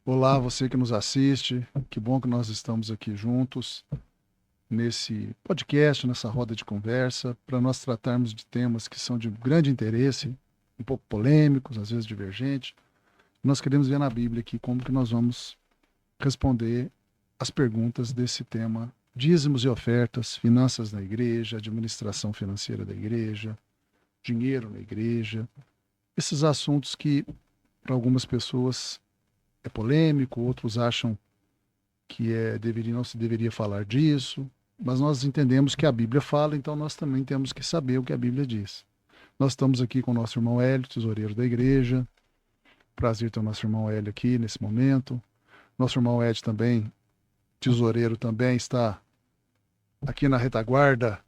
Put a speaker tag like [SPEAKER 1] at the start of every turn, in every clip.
[SPEAKER 1] Olá, você que nos assiste. Que bom que nós estamos aqui juntos nesse podcast, nessa roda de conversa, para nós tratarmos de temas que são de grande interesse, um pouco polêmicos, às vezes divergentes. Nós queremos ver na Bíblia aqui como que nós vamos responder as perguntas desse tema: dízimos e ofertas, finanças na igreja, administração financeira da igreja, dinheiro na igreja. Esses assuntos que para algumas pessoas é polêmico, outros acham que não se deveria falar disso, mas nós entendemos que a Bíblia fala, então nós também temos que saber o que a Bíblia diz. Nós estamos aqui com o nosso irmão Hélio, tesoureiro da igreja. Prazer ter o nosso irmão Hélio aqui nesse momento. Nosso irmão Ed também, tesoureiro também, está aqui na retaguarda,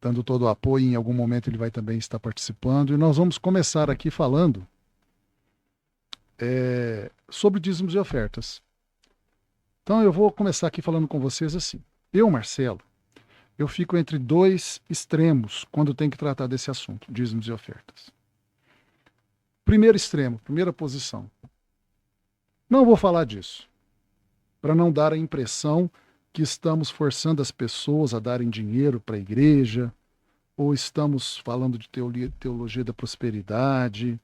[SPEAKER 1] dando todo o apoio. Em algum momento ele vai também estar participando. E nós vamos começar aqui falando sobre dízimos e ofertas. Então eu vou começar aqui falando com vocês assim. Eu, Marcelo, eu fico entre dois extremos quando tem que tratar desse assunto, dízimos e ofertas. Primeiro extremo, primeira posição. Não vou falar disso, para não dar a impressão que estamos forçando as pessoas a darem dinheiro para a igreja, ou estamos falando de teologia da prosperidade,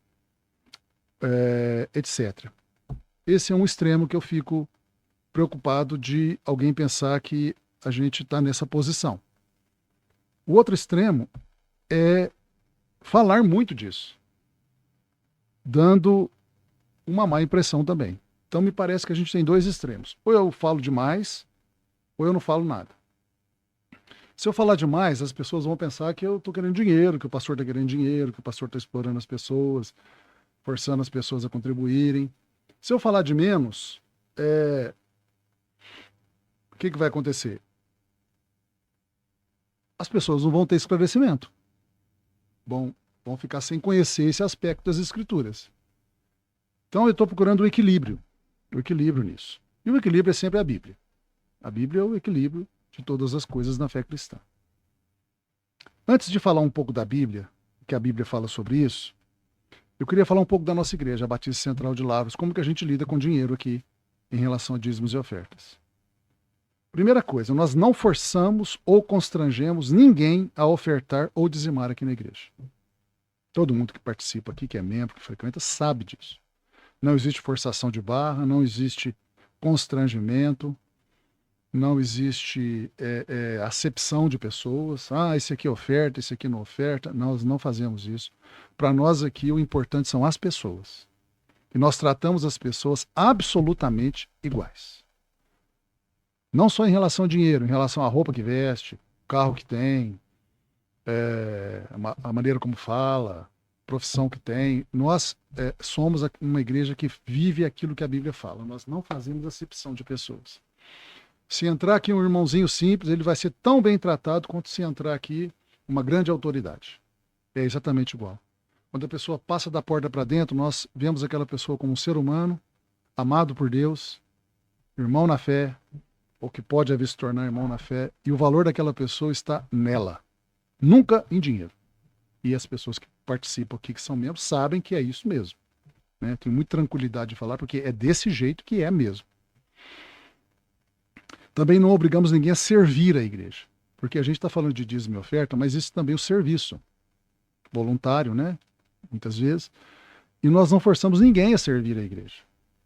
[SPEAKER 1] etc. Esse é um extremo que eu fico preocupado de alguém pensar que a gente está nessa posição. O outro extremo é falar muito disso, dando uma má impressão também. Então me parece que a gente tem dois extremos. Ou eu falo demais, ou eu não falo nada. Se eu falar demais, as pessoas vão pensar que eu estou querendo dinheiro, que o pastor está querendo dinheiro, que o pastor está explorando as pessoas, forçando as pessoas a contribuírem. Se eu falar de menos, o que vai acontecer? As pessoas não vão ter esclarecimento. Vão ficar sem conhecer esse aspecto das escrituras. Então eu estou procurando o equilíbrio nisso. E o equilíbrio é sempre a Bíblia. A Bíblia é o equilíbrio de todas as coisas na fé cristã. Antes de falar um pouco da Bíblia, que a Bíblia fala sobre isso, eu queria falar um pouco da nossa igreja, a Batista Central de Lavras, como que a gente lida com dinheiro aqui em relação a dízimos e ofertas. Primeira coisa, nós não forçamos ou constrangemos ninguém a ofertar ou dizimar aqui na igreja. Todo mundo que participa aqui, que é membro, que frequenta, sabe disso. Não existe forçação de barra, não existe constrangimento, não existe acepção de pessoas. Ah, esse aqui oferta, esse aqui não oferta. Nós não fazemos isso. Para nós aqui, o importante são as pessoas. E nós tratamos as pessoas absolutamente iguais. Não só em relação ao dinheiro, em relação à roupa que veste, o carro que tem, a maneira como fala, profissão que tem. Nós somos uma igreja que vive aquilo que a Bíblia fala. Nós não fazemos acepção de pessoas. Se entrar aqui um irmãozinho simples, ele vai ser tão bem tratado quanto se entrar aqui uma grande autoridade. É exatamente igual. Quando a pessoa passa da porta para dentro, nós vemos aquela pessoa como um ser humano, amado por Deus, irmão na fé, ou que pode haver se tornar irmão na fé, e o valor daquela pessoa está nela, nunca em dinheiro. E as pessoas que participam aqui, que são membros, sabem que é isso mesmo. Né? Tenho muita tranquilidade de falar, porque é desse jeito que é mesmo. Também não obrigamos ninguém a servir a igreja, porque a gente está falando de dízimo e oferta, mas isso também é o serviço voluntário, né? Muitas vezes. E nós não forçamos ninguém a servir a igreja.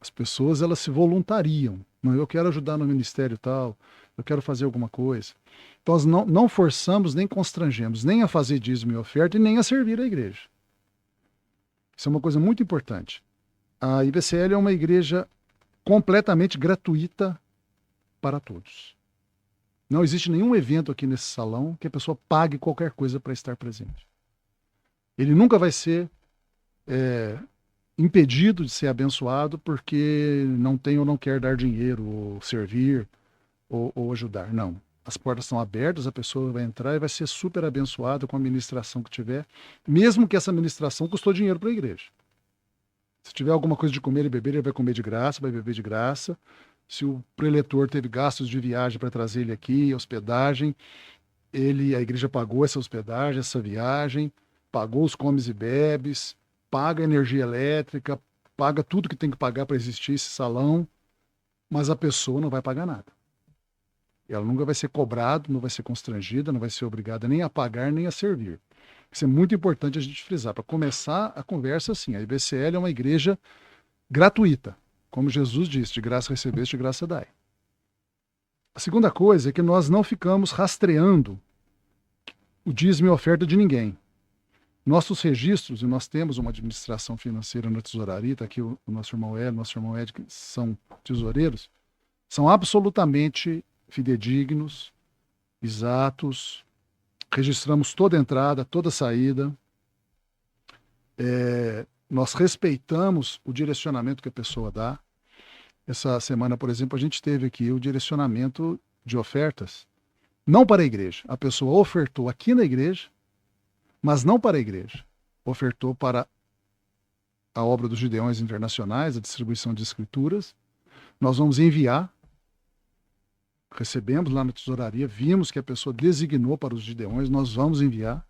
[SPEAKER 1] As pessoas, elas se voluntariam. Não, eu quero ajudar no ministério tal, eu quero fazer alguma coisa. Então, nós não forçamos nem constrangemos nem a fazer dízimo e oferta e nem a servir a igreja. Isso é uma coisa muito importante. A IBCL é uma igreja completamente gratuita para todos. Não existe nenhum evento aqui nesse salão que a pessoa pague qualquer coisa para estar presente. Ele nunca vai ser impedido de ser abençoado porque não tem ou não quer dar dinheiro, ou servir, ou ajudar. Não. As portas estão abertas, a pessoa vai entrar e vai ser super abençoada com a ministração que tiver, mesmo que essa ministração custou dinheiro para a igreja. Se tiver alguma coisa de comer e beber, ele vai comer de graça, vai beber de graça. Se o preletor teve gastos de viagem para trazer ele aqui, hospedagem, a igreja pagou essa hospedagem, essa viagem, pagou os comes e bebes, paga a energia elétrica, paga tudo que tem que pagar para existir esse salão, mas a pessoa não vai pagar nada. Ela nunca vai ser cobrada, não vai ser constrangida, não vai ser obrigada nem a pagar, nem a servir. Isso é muito importante a gente frisar. Para começar a conversa, assim, a IBCL é uma igreja gratuita. Como Jesus disse, de graça recebeste, de graça dai. A segunda coisa é que nós não ficamos rastreando o dízimo e oferta de ninguém. Nossos registros, e nós temos uma administração financeira na tesouraria, está aqui o nosso irmão Ed, que são tesoureiros, são absolutamente fidedignos, exatos, registramos toda entrada, toda saída, nós respeitamos o direcionamento que a pessoa dá. Essa semana, por exemplo, a gente teve aqui o direcionamento de ofertas, não para a igreja. A pessoa ofertou aqui na igreja, mas não para a igreja. Ofertou para a obra dos Gideões Internacionais, a distribuição de escrituras. Nós vamos enviar. Recebemos lá na tesouraria, vimos que a pessoa designou para os Gideões, nós vamos enviar.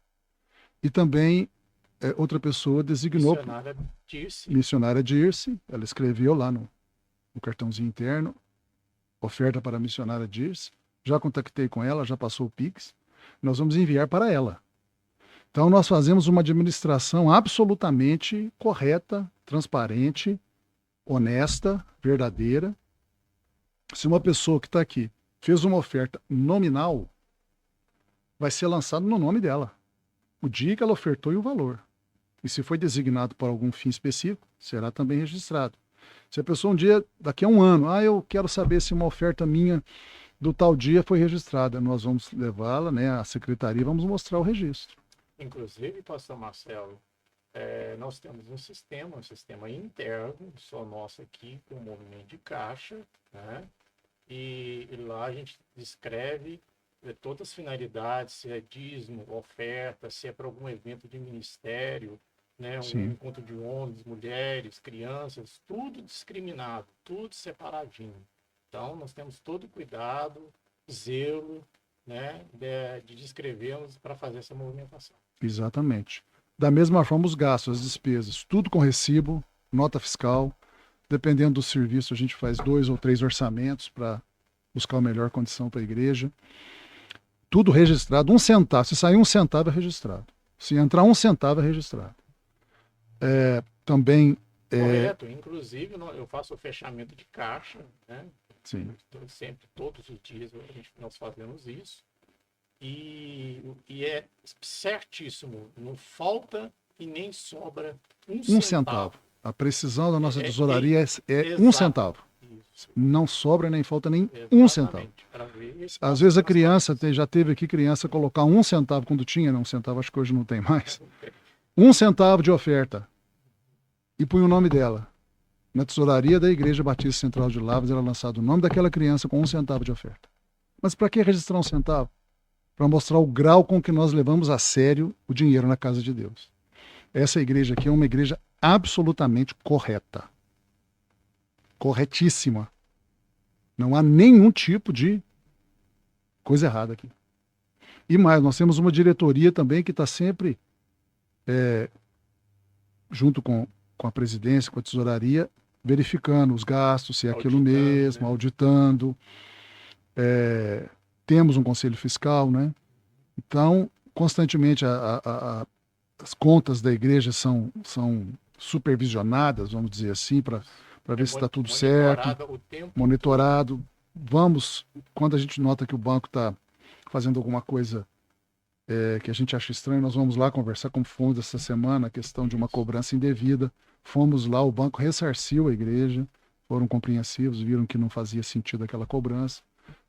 [SPEAKER 1] E também outra pessoa designou. Missionária Dirce. Ela escreveu lá no cartãozinho interno, oferta para a missionária Dirce. Já contactei com ela, já passou o Pix. Nós vamos enviar para ela. Então, nós fazemos uma administração absolutamente correta, transparente, honesta, verdadeira. Se uma pessoa que está aqui fez uma oferta nominal, vai ser lançado no nome dela. O dia que ela ofertou e o valor. E se foi designado para algum fim específico, será também registrado. Se a pessoa um dia, daqui a um ano, eu quero saber se uma oferta minha do tal dia foi registrada, nós vamos levá-la, né, à secretaria e vamos mostrar o registro.
[SPEAKER 2] Inclusive, pastor Marcelo, nós temos um sistema interno, só nosso aqui, com o movimento de caixa, né? E lá a gente descreve todas as finalidades, se é dízimo, oferta, se é para algum evento de ministério, né? Um encontro de homens, mulheres, crianças, tudo discriminado, tudo separadinho. Então, nós temos todo cuidado, zelo, né, de descrevermos para fazer essa movimentação.
[SPEAKER 1] Exatamente. Da mesma forma, os gastos, as despesas, tudo com recibo, nota fiscal. Dependendo do serviço, a gente faz 2 ou 3 orçamentos para buscar a melhor condição para a igreja. Tudo registrado, 1 centavo. Se sair 1 centavo, é registrado. Se entrar 1 centavo, é registrado. Também...
[SPEAKER 2] Correto. Inclusive, eu faço o fechamento de caixa, né?
[SPEAKER 1] Sim.
[SPEAKER 2] Então, sempre, todos os dias, nós fazemos isso. E é certíssimo, não falta e nem sobra 1 centavo.
[SPEAKER 1] A precisão da nossa tesouraria é 1 centavo. Isso. Não sobra nem falta nem 1 centavo. Às vezes a criança, já teve aqui criança colocar 1 centavo quando tinha, não 1 centavo, acho que hoje não tem mais. 1 centavo de oferta. E põe o nome dela. Na tesouraria da Igreja Batista Central de Lavras era lançado o nome daquela criança com 1 centavo de oferta. Mas para que registrar 1 centavo? Para mostrar o grau com que nós levamos a sério o dinheiro na casa de Deus. Essa igreja aqui é uma igreja absolutamente correta. Corretíssima. Não há nenhum tipo de coisa errada aqui. E mais, nós temos uma diretoria também que está sempre, junto com a presidência, com a tesouraria, verificando os gastos, se é aquilo mesmo, né? Auditando. Temos um conselho fiscal, né? Então, constantemente as contas da igreja são supervisionadas, vamos dizer assim, para ver se está tudo certo, monitorado. Vamos, quando a gente nota que o banco está fazendo alguma coisa que a gente acha estranho, nós vamos lá conversar, como fomos essa semana, a questão de uma cobrança indevida. Fomos lá, o banco ressarciu a igreja, foram compreensivos, viram que não fazia sentido aquela cobrança.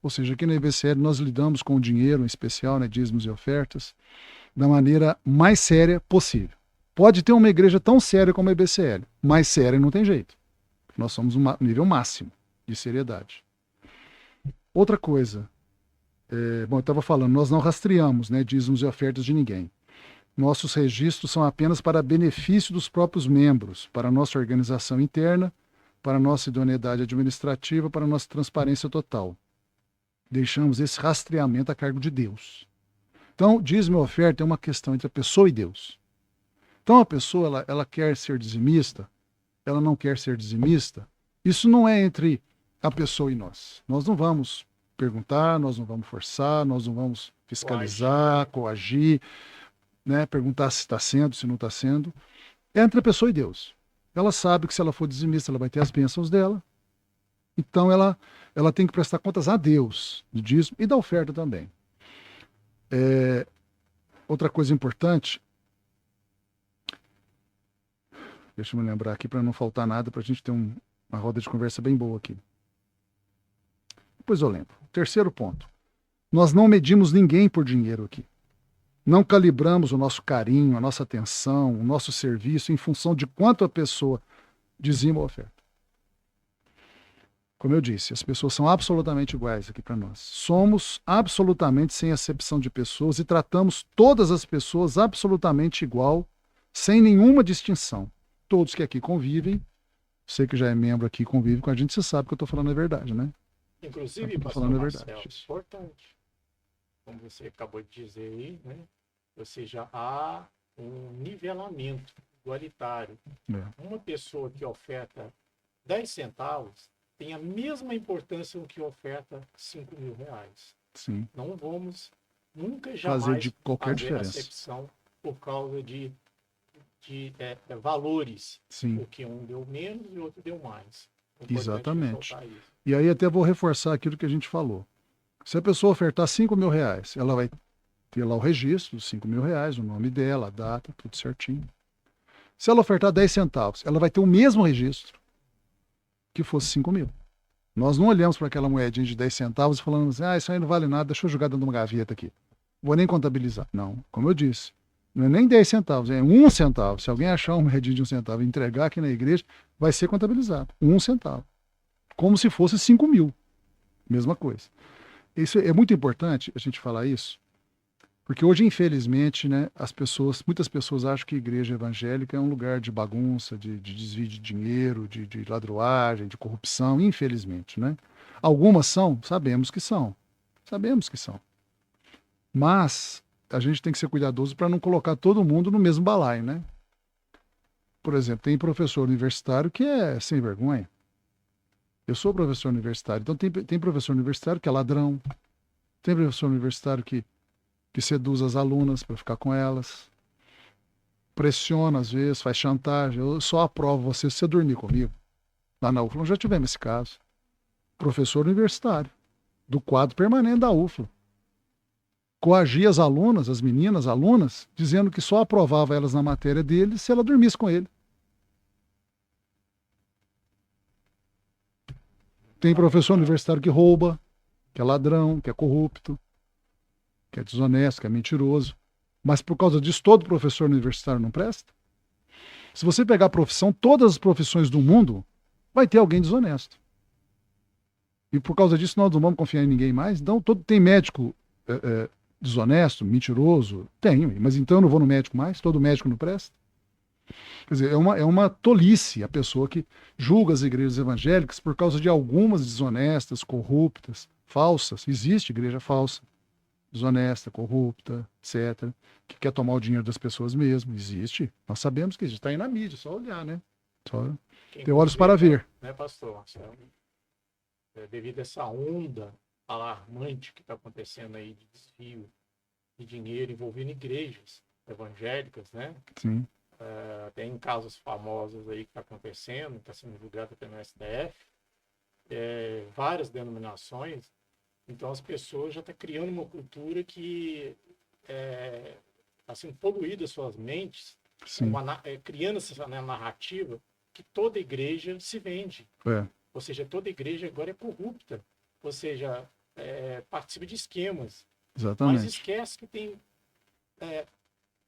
[SPEAKER 1] Ou seja, aqui na IBCL nós lidamos com o dinheiro, em especial, né, dízimos e ofertas, da maneira mais séria possível. Pode ter uma igreja tão séria como a IBCL, mais séria não tem jeito. Nós somos um nível máximo de seriedade. Outra coisa, eu estava falando, nós não rastreamos, né, dízimos e ofertas de ninguém. Nossos registros são apenas para benefício dos próprios membros, para a nossa organização interna, para a nossa idoneidade administrativa, para a nossa transparência total. Deixamos esse rastreamento a cargo de Deus. Então, dízimo e oferta é uma questão entre a pessoa e Deus. Então, a pessoa ela quer ser dizimista, ela não quer ser dizimista, isso não é entre a pessoa e nós. Nós não vamos perguntar, nós não vamos forçar, nós não vamos fiscalizar, coagir, né? Perguntar se está sendo, se não está sendo. É entre a pessoa e Deus. Ela sabe que se ela for dizimista, ela vai ter as bênçãos dela. Então ela tem que prestar contas a Deus do dízimo e da oferta também. Outra coisa importante, deixa eu me lembrar aqui para não faltar nada, para a gente ter uma roda de conversa bem boa aqui. Depois eu lembro. Terceiro ponto. Nós não medimos ninguém por dinheiro aqui. Não calibramos o nosso carinho, a nossa atenção, o nosso serviço em função de quanto a pessoa dizima ou oferta. Como eu disse, as pessoas são absolutamente iguais aqui para nós. Somos absolutamente sem acepção de pessoas e tratamos todas as pessoas absolutamente igual, sem nenhuma distinção. Todos que aqui convivem, você que já é membro aqui e convive com a gente, você sabe que eu estou falando a verdade, né?
[SPEAKER 2] Inclusive, pastor Marcelo, importante, como você acabou de dizer aí, né? Ou seja, há um nivelamento igualitário. Uma pessoa que oferta 10 centavos tem a mesma importância que oferta 5 mil reais.
[SPEAKER 1] Sim.
[SPEAKER 2] Não vamos nunca jamais
[SPEAKER 1] fazer de qualquer
[SPEAKER 2] fazer
[SPEAKER 1] diferença.
[SPEAKER 2] acepção por causa de valores.
[SPEAKER 1] Sim.
[SPEAKER 2] Porque um deu menos e o outro deu mais.
[SPEAKER 1] Exatamente. E aí até vou reforçar aquilo que a gente falou. Se a pessoa ofertar 5 mil reais, ela vai ter lá o registro dos 5 mil reais, o nome dela, a data, tudo certinho. Se ela ofertar 10 centavos, ela vai ter o mesmo registro que fosse 5 mil. Nós não olhamos para aquela moedinha de 10 centavos e falamos assim, isso aí não vale nada, deixa eu jogar dentro de uma gaveta aqui. Vou nem contabilizar. Não, como eu disse, não é nem 10 centavos, é 1 centavo. Se alguém achar uma moedinha de 1 centavo e entregar aqui na igreja, vai ser contabilizado. 1 centavo. Como se fosse 5 mil. Mesma coisa. Isso é muito importante a gente falar isso, porque hoje, infelizmente, né, muitas pessoas acham que a igreja evangélica é um lugar de bagunça, de desvio de dinheiro, de ladroagem, de corrupção, infelizmente, né? Algumas são, sabemos que são. Sabemos que são. Mas a gente tem que ser cuidadoso para não colocar todo mundo no mesmo balaio, né? Por exemplo, tem professor universitário que é sem vergonha. Eu sou professor universitário, então tem professor universitário que é ladrão, tem professor universitário que seduz as alunas para ficar com elas, pressiona às vezes, faz chantagem. Eu só aprovo você se você dormir comigo. Lá na UFLA já tivemos esse caso. Professor universitário, do quadro permanente da UFLA. Coagia as alunas, as meninas, alunas, dizendo que só aprovava elas na matéria dele se ela dormisse com ele. Tem professor universitário que rouba, que é ladrão, que é corrupto, que é desonesto, que é mentiroso. Mas por causa disso, todo professor universitário não presta? Se você pegar a profissão, todas as profissões do mundo, vai ter alguém desonesto. E por causa disso, nós não vamos confiar em ninguém mais. Então, tem médico desonesto, mentiroso? Tenho, mas então eu não vou no médico mais? Todo médico não presta? Quer dizer, é uma tolice a pessoa que julga as igrejas evangélicas por causa de algumas desonestas, corruptas, falsas. Existe igreja falsa, desonesta, corrupta, etc., que quer tomar o dinheiro das pessoas mesmo. Existe. Nós sabemos que existe. Está aí na mídia, só olhar, né? Só ter olhos para ver.
[SPEAKER 2] Né, pastor Marcelo? Devido a essa onda alarmante que está acontecendo aí de desvio de dinheiro envolvendo igrejas evangélicas, né?
[SPEAKER 1] Sim.
[SPEAKER 2] Tem casos famosos aí que está acontecendo, está sendo julgado pelo STF, várias denominações. Então as pessoas já estão criando uma cultura que está sendo poluída as suas mentes, criando essa narrativa que toda igreja se vende. Ou seja, toda igreja agora é corrupta. Ou seja, participa de esquemas.
[SPEAKER 1] Exatamente.
[SPEAKER 2] Mas esquece que tem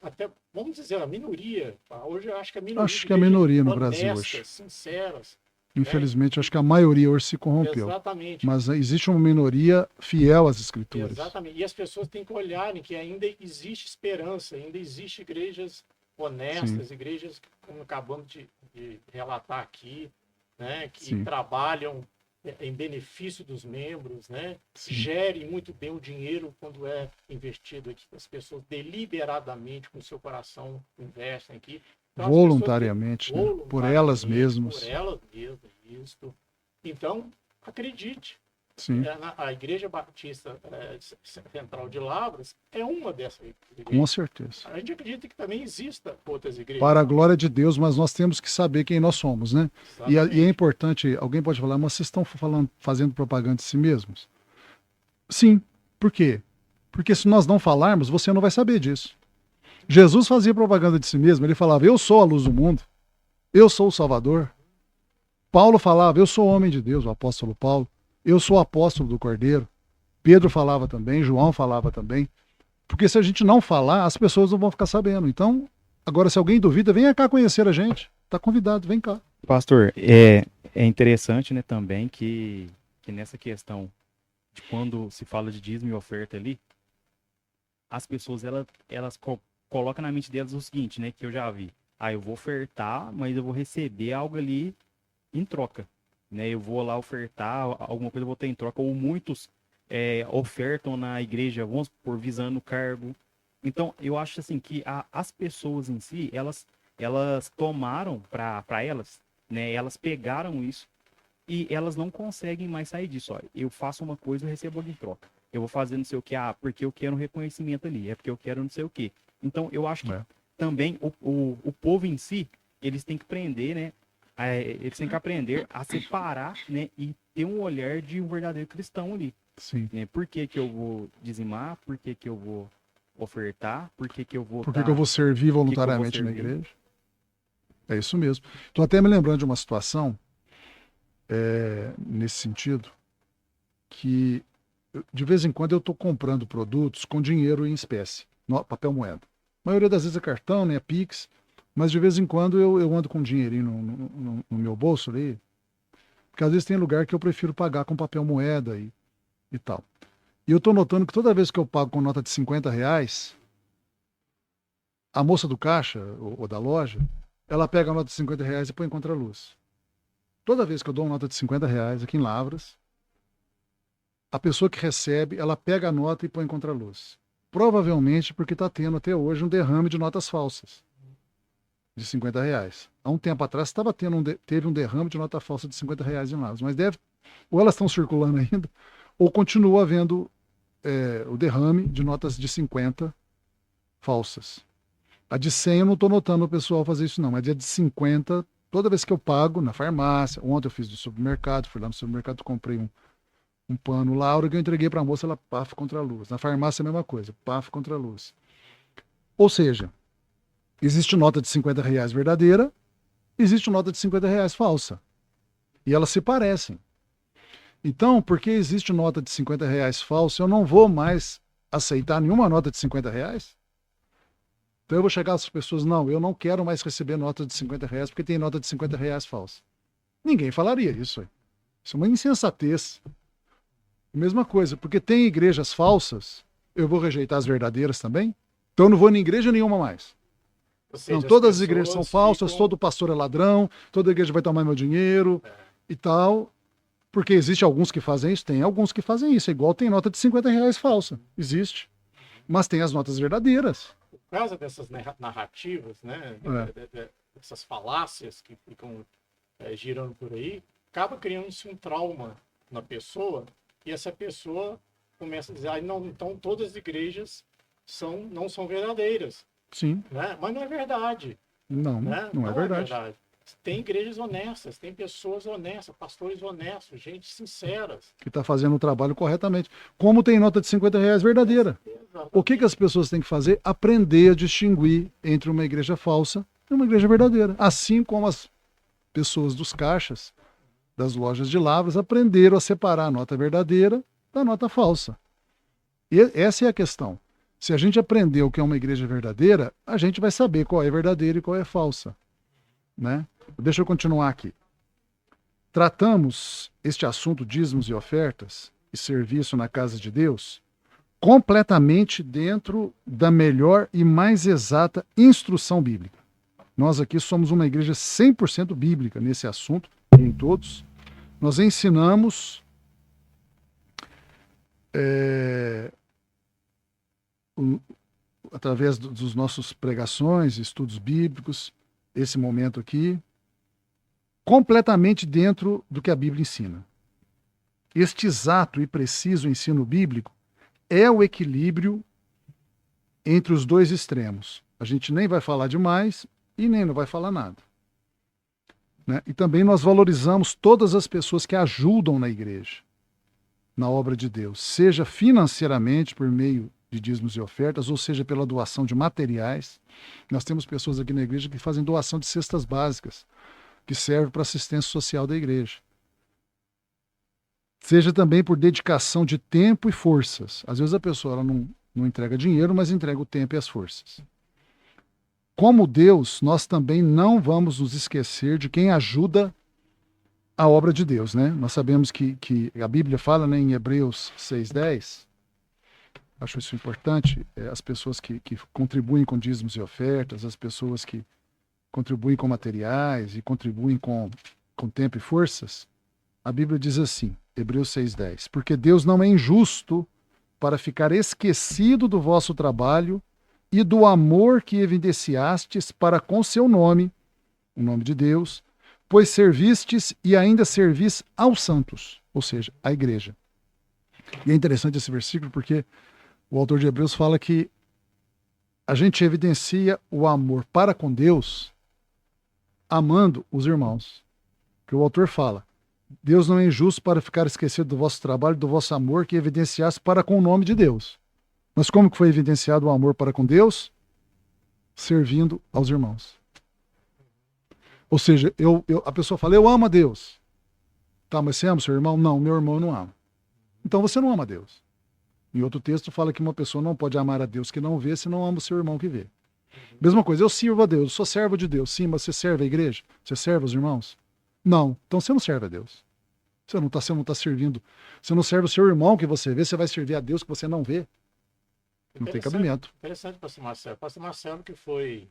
[SPEAKER 2] até, vamos dizer, a minoria. Hoje eu acho que a minoria.
[SPEAKER 1] Acho que a minoria no
[SPEAKER 2] honestas,
[SPEAKER 1] Brasil hoje.
[SPEAKER 2] Sinceras.
[SPEAKER 1] Infelizmente, acho que a maioria hoje se corrompeu.
[SPEAKER 2] Exatamente.
[SPEAKER 1] Mas existe uma minoria fiel às escrituras.
[SPEAKER 2] Exatamente. E as pessoas têm que olharem que ainda existe esperança, ainda existe igrejas honestas, Sim. igrejas, como acabamos de relatar aqui, né, que Sim. trabalham em benefício dos membros, né, gerem muito bem o dinheiro quando é investido aqui. As pessoas deliberadamente, com o seu coração, investem aqui. Então, as pessoas
[SPEAKER 1] voluntariamente, né? Por elas mesmas.
[SPEAKER 2] Por elas mesmas, isso. Então, acredite.
[SPEAKER 1] Sim,
[SPEAKER 2] A Igreja Batista Central de Lavras é uma dessas igrejas.
[SPEAKER 1] com certeza.
[SPEAKER 2] A gente acredita que também exista outras igrejas.
[SPEAKER 1] Para a glória de Deus, mas nós temos que saber quem nós somos, né? E é
[SPEAKER 2] Exatamente.
[SPEAKER 1] importante, alguém pode falar, mas vocês estão fazendo propaganda de si mesmos? Sim. Por quê? Porque se nós não falarmos, você não vai saber disso. Jesus fazia propaganda de si mesmo, ele falava, eu sou a luz do mundo, eu sou o Salvador. Paulo falava, eu sou o homem de Deus, o apóstolo Paulo, eu sou o apóstolo do Cordeiro. Pedro falava também, João falava também. Porque se a gente não falar, as pessoas não vão ficar sabendo. Então, agora se alguém duvida, venha cá conhecer a gente. Está convidado, vem cá.
[SPEAKER 3] Pastor, é interessante, né, também que nessa questão de quando se fala de dízimo e oferta ali, as pessoas elas colocam na mente delas o seguinte, né, que eu já vi. Ah, eu vou ofertar, mas eu vou receber algo ali em troca, né? Eu vou lá ofertar, alguma coisa eu vou ter em troca. Ou muitos ofertam na igreja, vamos por visando o cargo. Então, eu acho assim que as pessoas em si, elas tomaram para elas, né? Elas pegaram isso e elas não conseguem mais sair disso. Ó, eu faço uma coisa, eu recebo algo em troca. Eu vou fazer não sei o que, porque eu quero um reconhecimento ali, é porque eu quero não sei o que. Então, eu acho que também o povo em si, eles têm que aprender, né? Eles têm que aprender a separar, né? E ter um olhar de um verdadeiro cristão ali.
[SPEAKER 1] Sim.
[SPEAKER 3] Né? Por que que eu vou dizimar? Por que que eu vou ofertar? Por que que eu vou
[SPEAKER 1] Por que eu vou servir voluntariamente na igreja? É isso mesmo. Estou até me lembrando de uma situação nesse sentido, que de vez em quando eu estou comprando produtos com dinheiro em espécie, papel moeda. A maioria das vezes é cartão, né, é Pix, mas de vez em quando eu ando com um dinheirinho no meu bolso ali, porque às vezes tem lugar que eu prefiro pagar com papel moeda e tal. E eu estou notando que toda vez que eu pago com nota de R$ 50, a moça do caixa ou da loja, ela pega a nota de R$ 50 e põe em contraluz. Toda vez que eu dou uma nota de R$ 50 aqui em Lavras, a pessoa que recebe, ela pega a nota e põe em contraluz. Provavelmente porque está tendo até hoje um derrame de notas falsas de R$ 50. Há um tempo atrás teve um derrame de nota falsa de R$ 50 em Lavras, mas ou elas estão circulando ainda, ou continua havendo o derrame de notas de 50 falsas. A de 100 eu não estou notando o pessoal fazer isso não, mas a de 50, toda vez que eu pago na farmácia, ontem eu fiz do supermercado, fui lá no supermercado, comprei um pano lá, a hora que eu entreguei para a moça, ela paf contra a luz. Na farmácia a mesma coisa, paf contra a luz. Ou seja, existe nota de R$ 50 verdadeira, existe nota de R$ 50 falsa. E elas se parecem. Então, porque existe nota de R$ 50 falsa, eu não vou mais aceitar nenhuma nota de R$ 50? Então eu vou chegar às pessoas, não, eu não quero mais receber nota de R$ 50 porque tem nota de R$ 50 falsa. Ninguém falaria isso aí. Isso é uma insensatez. Mesma coisa, porque tem igrejas falsas, eu vou rejeitar as verdadeiras também? Então eu não vou em igreja nenhuma mais.
[SPEAKER 2] Ou seja,
[SPEAKER 1] não, todas as igrejas são falsas, todo pastor é ladrão, toda igreja vai tomar meu dinheiro e tal. Porque existe alguns que fazem isso, tem alguns que fazem isso, igual tem nota de R$ 50 falsa, existe. Mas tem as notas verdadeiras.
[SPEAKER 2] Por causa dessas narrativas, né? Dessas falácias que ficam girando por aí, acaba criando-se um trauma na pessoa e essa pessoa começa a dizer, não, então todas as igrejas não são verdadeiras.
[SPEAKER 1] Sim.
[SPEAKER 2] Né? Mas não é verdade.
[SPEAKER 1] Não,
[SPEAKER 2] né?
[SPEAKER 1] não é verdade.
[SPEAKER 2] Tem igrejas honestas, tem pessoas honestas, pastores honestos, gente sinceras.
[SPEAKER 1] Que está fazendo o trabalho corretamente. Como tem nota de R$ 50 verdadeira.
[SPEAKER 2] Exatamente.
[SPEAKER 1] O que as pessoas têm que fazer? Aprender a distinguir entre uma igreja falsa e uma igreja verdadeira. Assim como as pessoas dos caixas, das lojas de Lavras, aprenderam a separar a nota verdadeira da nota falsa. E essa é a questão. Se a gente aprender o que é uma igreja verdadeira, a gente vai saber qual é verdadeira e qual é falsa. Né? Deixa eu continuar aqui. Tratamos este assunto, dízimos e ofertas, e serviço na casa de Deus, completamente dentro da melhor e mais exata instrução bíblica. Nós aqui somos uma igreja 100% bíblica nesse assunto, em todos. Nós ensinamos através dos nossos pregações, estudos bíblicos, esse momento aqui completamente dentro do que a Bíblia ensina. Este exato e preciso ensino bíblico é o equilíbrio entre os dois extremos. A gente nem vai falar demais e nem não vai falar nada. Né? E também nós valorizamos todas as pessoas que ajudam na igreja, na obra de Deus, seja financeiramente por meio de dízimos e ofertas, ou seja pela doação de materiais. Nós temos pessoas aqui na igreja que fazem doação de cestas básicas, que servem para assistência social da igreja. Seja também por dedicação de tempo e forças. Às vezes a pessoa ela não entrega dinheiro, mas entrega o tempo e as forças. Como Deus, nós também não vamos nos esquecer de quem ajuda a obra de Deus, né? Nós sabemos que a Bíblia fala, né, em Hebreus 6:10, acho isso importante, as pessoas que contribuem com dízimos e ofertas, as pessoas que contribuem com materiais e contribuem com tempo e forças, a Bíblia diz assim, Hebreus 6:10, porque Deus não é injusto para ficar esquecido do vosso trabalho e do amor que evidenciastes para com seu nome, o nome de Deus, pois servistes e ainda servis aos santos, ou seja, à igreja. E é interessante esse versículo porque o autor de Hebreus fala que a gente evidencia o amor para com Deus amando os irmãos. Que o autor fala, Deus não é injusto para ficar esquecido do vosso trabalho, do vosso amor que evidenciaste para com o nome de Deus. Mas como que foi evidenciado o amor para com Deus? Servindo aos irmãos. Ou seja, a pessoa fala, eu amo a Deus. Tá, mas você ama o seu irmão? Não, meu irmão eu não amo. Então você não ama a Deus. Em outro texto fala que uma pessoa não pode amar a Deus que não vê se não ama o seu irmão que vê. Mesma coisa, eu sirvo a Deus, eu sou servo de Deus. Sim, mas você serve a igreja? Você serve os irmãos? Não, então você não serve a Deus. Você não está servindo. Você não serve o seu irmão que você vê, você vai servir a Deus que você não vê. Não tem cabimento.
[SPEAKER 2] Interessante, pastor Marcelo. Pastor Marcelo que foi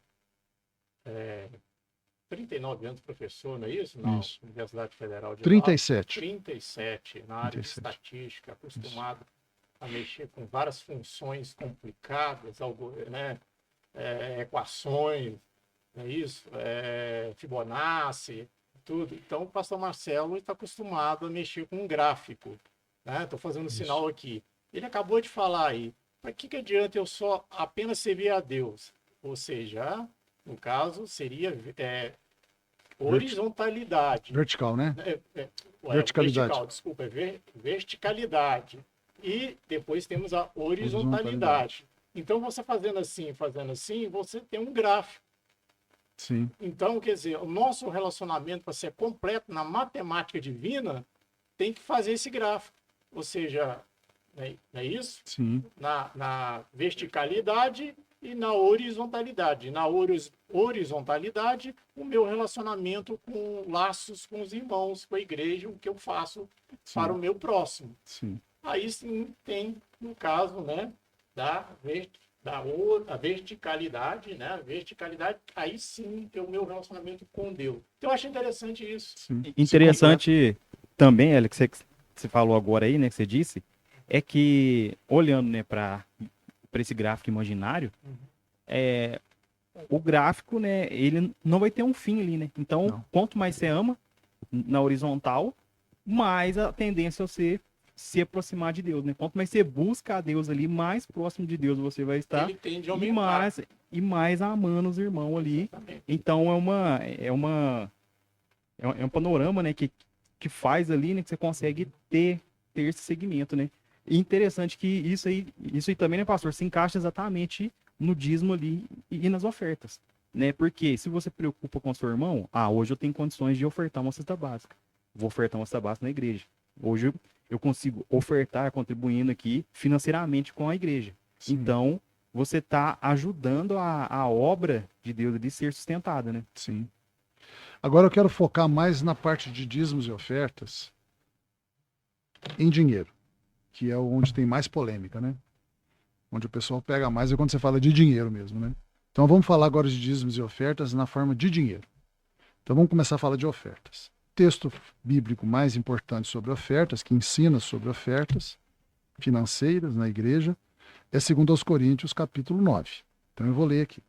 [SPEAKER 2] 39 anos professor, não é isso? Na Universidade Federal de
[SPEAKER 1] 37.
[SPEAKER 2] 37, na área
[SPEAKER 1] 37.
[SPEAKER 2] de estatística, acostumado a mexer com várias funções complicadas, né? Equações, não é isso? Fibonacci, tudo. Então, o pastor Marcelo está acostumado a mexer com um gráfico. Estou fazendo um sinal aqui. Ele acabou de falar aí, mas que adianta eu só apenas servir a Deus? Ou seja, no caso, seria horizontalidade.
[SPEAKER 1] Vertical, né?
[SPEAKER 2] Verticalidade. Vertical, desculpa, verticalidade. E depois temos a horizontalidade. Então, você fazendo assim, você tem um gráfico.
[SPEAKER 1] Sim.
[SPEAKER 2] Então, quer dizer, o nosso relacionamento, para ser completo na matemática divina, tem que fazer esse gráfico. Ou seja, não é isso?
[SPEAKER 1] Sim.
[SPEAKER 2] Na verticalidade e na horizontalidade. Na horizontalidade, o meu relacionamento com laços com os irmãos, com a igreja, o que eu faço para o meu próximo.
[SPEAKER 1] Sim.
[SPEAKER 2] Aí sim tem, no caso, né, a verticalidade, né? A verticalidade, aí sim tem o meu relacionamento com Deus. Então eu acho interessante isso.
[SPEAKER 3] Sim. Interessante também, Alex, que você falou agora aí, né, que você disse, é que olhando, né, para esse gráfico imaginário, o gráfico, né, ele não vai ter um fim ali, né? Então, quanto mais você ama na horizontal, mais a tendência é você se aproximar de Deus, né? Quanto mais você busca a Deus ali, mais próximo de Deus você vai estar.
[SPEAKER 2] Ele tende a aumentar.
[SPEAKER 3] E mais amando os irmãos ali.
[SPEAKER 2] Exatamente.
[SPEAKER 3] Então é um panorama, né, que faz ali, né, que você consegue ter esse segmento, né? E interessante que isso aí também, né, pastor, se encaixa exatamente no dízimo ali e nas ofertas, né? Porque se você preocupa com o seu irmão, hoje eu tenho condições de ofertar uma cesta básica. Vou ofertar uma cesta básica na igreja. Hoje eu consigo ofertar, contribuindo aqui financeiramente com a igreja. Sim. Então, você está ajudando a obra de Deus ali ser sustentada, né?
[SPEAKER 1] Sim. Agora eu quero focar mais na parte de dízimos e ofertas em dinheiro, que é onde tem mais polêmica, né? Onde o pessoal pega mais é quando você fala de dinheiro mesmo, né? Então vamos falar agora de dízimos e ofertas na forma de dinheiro. Então vamos começar a falar de ofertas. Texto bíblico mais importante sobre ofertas, que ensina sobre ofertas financeiras na igreja, é 2 Coríntios, capítulo 9. Então eu vou ler aqui.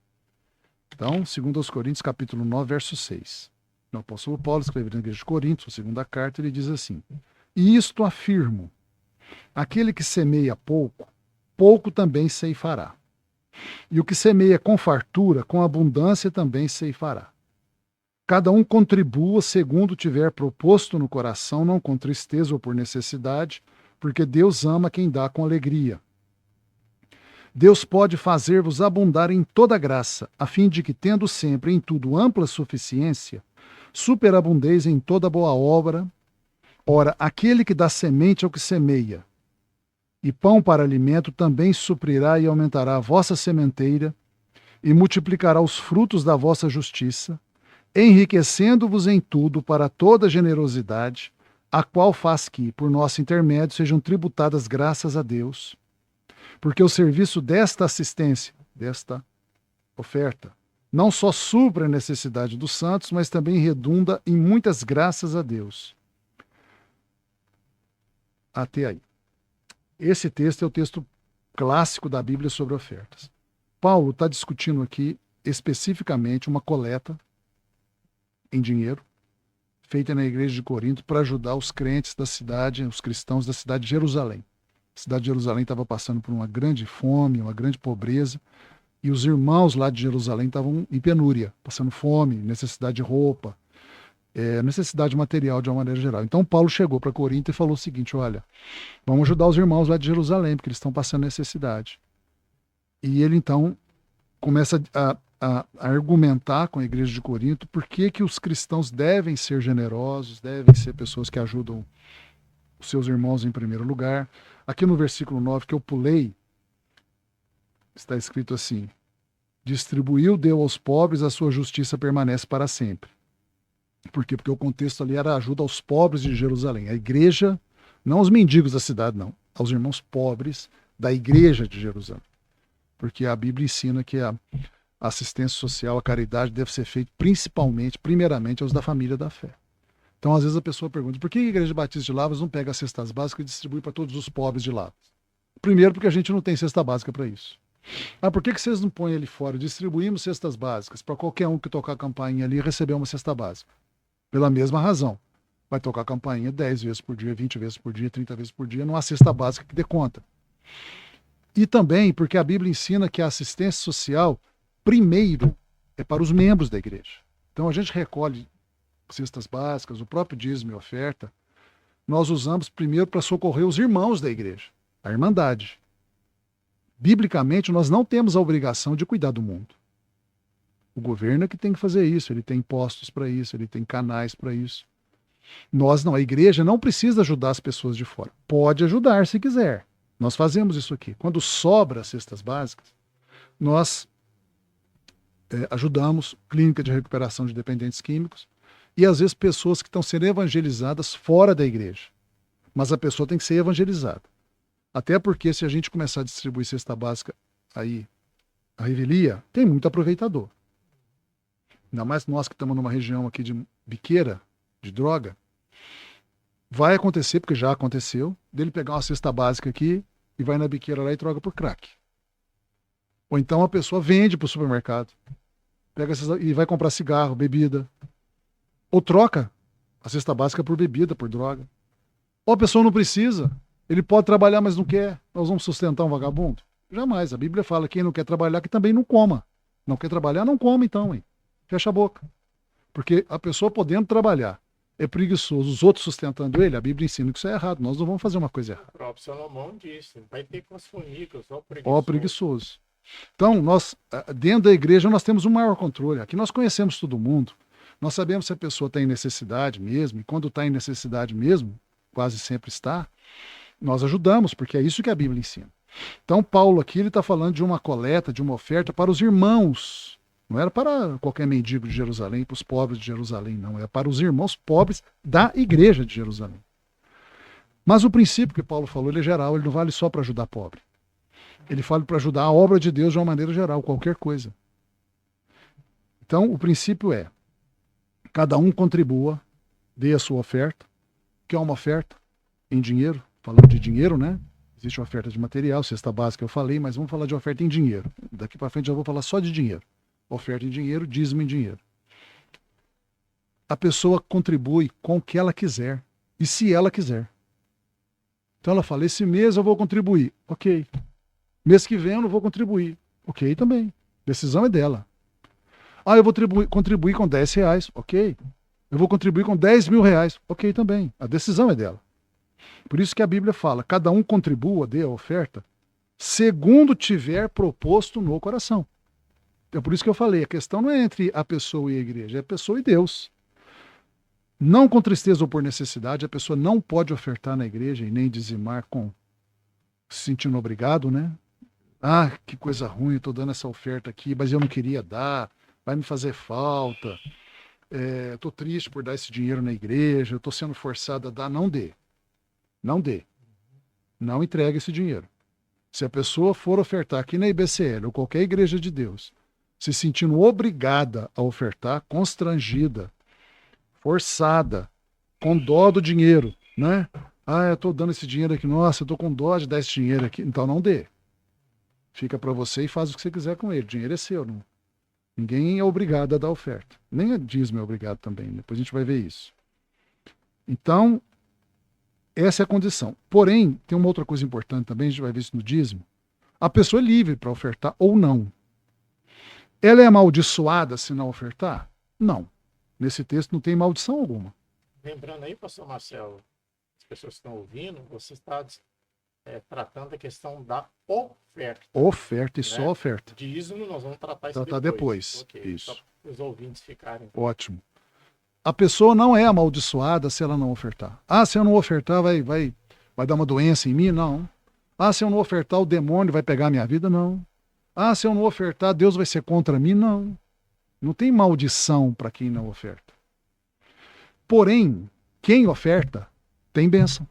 [SPEAKER 1] Então, 2 Coríntios, capítulo 9, verso 6. O apóstolo Paulo, escrevendo na igreja de Corinto, a segunda carta, ele diz assim: E isto afirmo, aquele que semeia pouco, pouco também ceifará. E o que semeia com fartura, com abundância também ceifará. Cada um contribua segundo tiver proposto no coração, não com tristeza ou por necessidade, porque Deus ama quem dá com alegria. Deus pode fazer-vos abundar em toda graça, a fim de que, tendo sempre em tudo ampla suficiência, superabundeis em toda boa obra. Ora, aquele que dá semente ao que semeia, e pão para alimento, também suprirá e aumentará a vossa sementeira, e multiplicará os frutos da vossa justiça, enriquecendo-vos em tudo para toda generosidade, a qual faz que, por nosso intermédio, sejam tributadas graças a Deus. Porque o serviço desta assistência, desta oferta, não só supra a necessidade dos santos, mas também redunda em muitas graças a Deus. Até aí. Esse texto é o texto clássico da Bíblia sobre ofertas. Paulo está discutindo aqui especificamente uma coleta em dinheiro feita na igreja de Corinto para ajudar os crentes da cidade, os cristãos da cidade de Jerusalém. A cidade de Jerusalém estava passando por uma grande fome, uma grande pobreza, e os irmãos lá de Jerusalém estavam em penúria, passando fome, necessidade de roupa, necessidade material de uma maneira geral. Então Paulo chegou para Corinto e falou o seguinte: olha, vamos ajudar os irmãos lá de Jerusalém, porque eles estão passando necessidade. E ele então começa a argumentar com a igreja de Corinto por que os cristãos devem ser generosos, devem ser pessoas que ajudam os seus irmãos em primeiro lugar. Aqui no versículo 9 que eu pulei, está escrito assim: distribuiu, deu aos pobres, a sua justiça permanece para sempre. Por quê? Porque o contexto ali era ajuda aos pobres de Jerusalém. A igreja, não aos mendigos da cidade, não. Aos irmãos pobres da igreja de Jerusalém. Porque a Bíblia ensina que a assistência social, a caridade deve ser feita primeiramente aos da família da fé. Então, às vezes a pessoa pergunta: por que a Igreja Batista de Lavras não pega as cestas básicas e distribui para todos os pobres de Lavras? Primeiro, porque a gente não tem cesta básica para isso. Por que vocês não põem ali fora? Distribuímos cestas básicas para qualquer um que tocar a campainha ali receber uma cesta básica. Pela mesma razão. Vai tocar a campainha 10 vezes por dia, 20 vezes por dia, 30 vezes por dia, numa cesta básica que dê conta. E também porque a Bíblia ensina que a assistência social, primeiro, é para os membros da igreja. Então a gente recolhe cestas básicas, o próprio dízimo e oferta, nós usamos primeiro para socorrer os irmãos da igreja, a irmandade. Biblicamente, nós não temos a obrigação de cuidar do mundo. O governo é que tem que fazer isso, ele tem impostos para isso, ele tem canais para isso. Nós não, a igreja não precisa ajudar as pessoas de fora. Pode ajudar se quiser. Nós fazemos isso aqui. Quando sobra as cestas básicas, nós ajudamos clínica de recuperação de dependentes químicos e às vezes pessoas que estão sendo evangelizadas fora da igreja. Mas a pessoa tem que ser evangelizada. Até porque se a gente começar a distribuir cesta básica aí, a revelia, tem muito aproveitador. Ainda mais nós que estamos numa região aqui de biqueira, de droga, vai acontecer, porque já aconteceu, dele pegar uma cesta básica aqui e vai na biqueira lá e troca por crack. Ou então a pessoa vende para o supermercado, pega e vai comprar cigarro, bebida. Ou troca a cesta básica por bebida, por droga. Ou a pessoa não precisa, ele pode trabalhar, mas não quer. Nós vamos sustentar um vagabundo? Jamais. A Bíblia fala que quem não quer trabalhar, que também não coma. Não quer trabalhar, não come então, hein? Fecha a boca. Porque a pessoa podendo trabalhar é preguiçoso, os outros sustentando ele, a Bíblia ensina que isso é errado. Nós não vamos fazer uma coisa errada.
[SPEAKER 2] O próprio Salomão disse: vai ter com as formigas, ó
[SPEAKER 1] Ó preguiçoso. Então, nós, dentro da igreja, nós temos um maior controle. Aqui nós conhecemos todo mundo. Nós sabemos se a pessoa está em necessidade mesmo, e quando está em necessidade mesmo, quase sempre está, nós ajudamos, porque é isso que a Bíblia ensina. Então, Paulo aqui ele está falando de uma coleta, de uma oferta para os irmãos. Não era para qualquer mendigo de Jerusalém, para os pobres de Jerusalém, não. É para os irmãos pobres da igreja de Jerusalém. Mas o princípio que Paulo falou, ele é geral, ele não vale só para ajudar pobre. Ele fala para ajudar a obra de Deus de uma maneira geral, qualquer coisa. Então, o princípio é: cada um contribua, dê a sua oferta, que é uma oferta em dinheiro, falando de dinheiro, né? Existe uma oferta de material, cesta básica eu falei, mas vamos falar de oferta em dinheiro. Daqui para frente eu vou falar só de dinheiro. Oferta em dinheiro, dízimo em dinheiro. A pessoa contribui com o que ela quiser. E se ela quiser. Então ela fala, esse mês eu vou contribuir. Ok. Mês que vem eu não vou contribuir. Ok também. Decisão é dela. Ah, eu vou contribuir com R$10. Ok. Eu vou contribuir com R$10.000. Ok também. A decisão é dela. Por isso que a Bíblia fala, cada um contribua, dê a oferta, segundo tiver proposto no coração. É por isso que eu falei, a questão não é entre a pessoa e a igreja, é a pessoa e Deus. Não com tristeza ou por necessidade, a pessoa não pode ofertar na igreja e nem dizimar se sentindo obrigado, né? Ah, que coisa ruim, eu estou dando essa oferta aqui, mas eu não queria dar, vai me fazer falta, estou triste por dar esse dinheiro na igreja, eu estou sendo forçado a dar, não dê. Não dê. Não entregue esse dinheiro. Se a pessoa for ofertar aqui na IBCL ou qualquer igreja de Deus, se sentindo obrigada a ofertar, constrangida, forçada, com dó do dinheiro, né? Ah, eu estou dando esse dinheiro aqui, nossa, eu estou com dó de dar esse dinheiro aqui. Então não dê. Fica para você e faz o que você quiser com ele. O dinheiro é seu. Não. Ninguém é obrigado a dar oferta. Nem a dízimo é obrigado também. Depois a gente vai ver isso. Então, essa é a condição. Porém, tem uma outra coisa importante também, a gente vai ver isso no dízimo. A pessoa é livre para ofertar ou não. Ela é amaldiçoada se não ofertar? Não. Nesse texto não tem maldição alguma.
[SPEAKER 2] Lembrando aí, pastor Marcelo, as pessoas que estão ouvindo, você está tratando a questão da oferta.
[SPEAKER 1] Oferta e
[SPEAKER 2] né?
[SPEAKER 1] só oferta.
[SPEAKER 2] Dízimo nós vamos tratar isso
[SPEAKER 1] depois.
[SPEAKER 2] Ok,
[SPEAKER 1] Isso.
[SPEAKER 2] só para os ouvintes ficarem.
[SPEAKER 1] Ótimo. A pessoa não é amaldiçoada se ela não ofertar. Ah, se eu não ofertar vai dar uma doença em mim? Não. Ah, se eu não ofertar o demônio vai pegar a minha vida? Não. Ah, se eu não ofertar Deus vai ser contra mim? Não. Não tem maldição para quem não oferta. Porém, quem oferta tem bênção.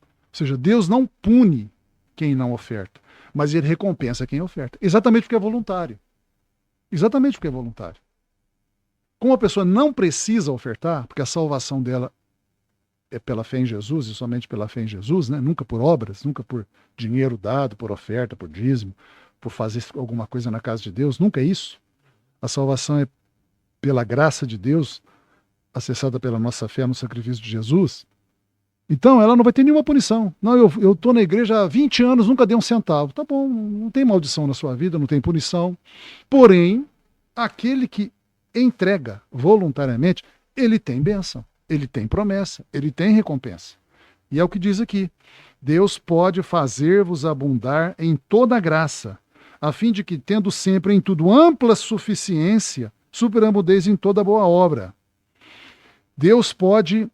[SPEAKER 1] Ou seja, Deus não pune quem não oferta, mas ele recompensa quem oferta. Exatamente porque é voluntário. Exatamente porque é voluntário. Como a pessoa não precisa ofertar, porque a salvação dela é pela fé em Jesus e somente pela fé em Jesus, né? Nunca por obras, nunca por dinheiro dado, por oferta, por dízimo, por fazer alguma coisa na casa de Deus, nunca é isso. A salvação é pela graça de Deus, acessada pela nossa fé no sacrifício de Jesus. Então ela não vai ter nenhuma punição. Não, eu estou na igreja há 20 anos, nunca dei um centavo. Tá bom, não tem maldição na sua vida, não tem punição. Porém, aquele que entrega voluntariamente, ele tem bênção, ele tem promessa, ele tem recompensa. E é o que diz aqui: Deus pode fazer-vos abundar em toda graça, a fim de que, tendo sempre em tudo ampla suficiência, superabundeis em toda boa obra. Deus pode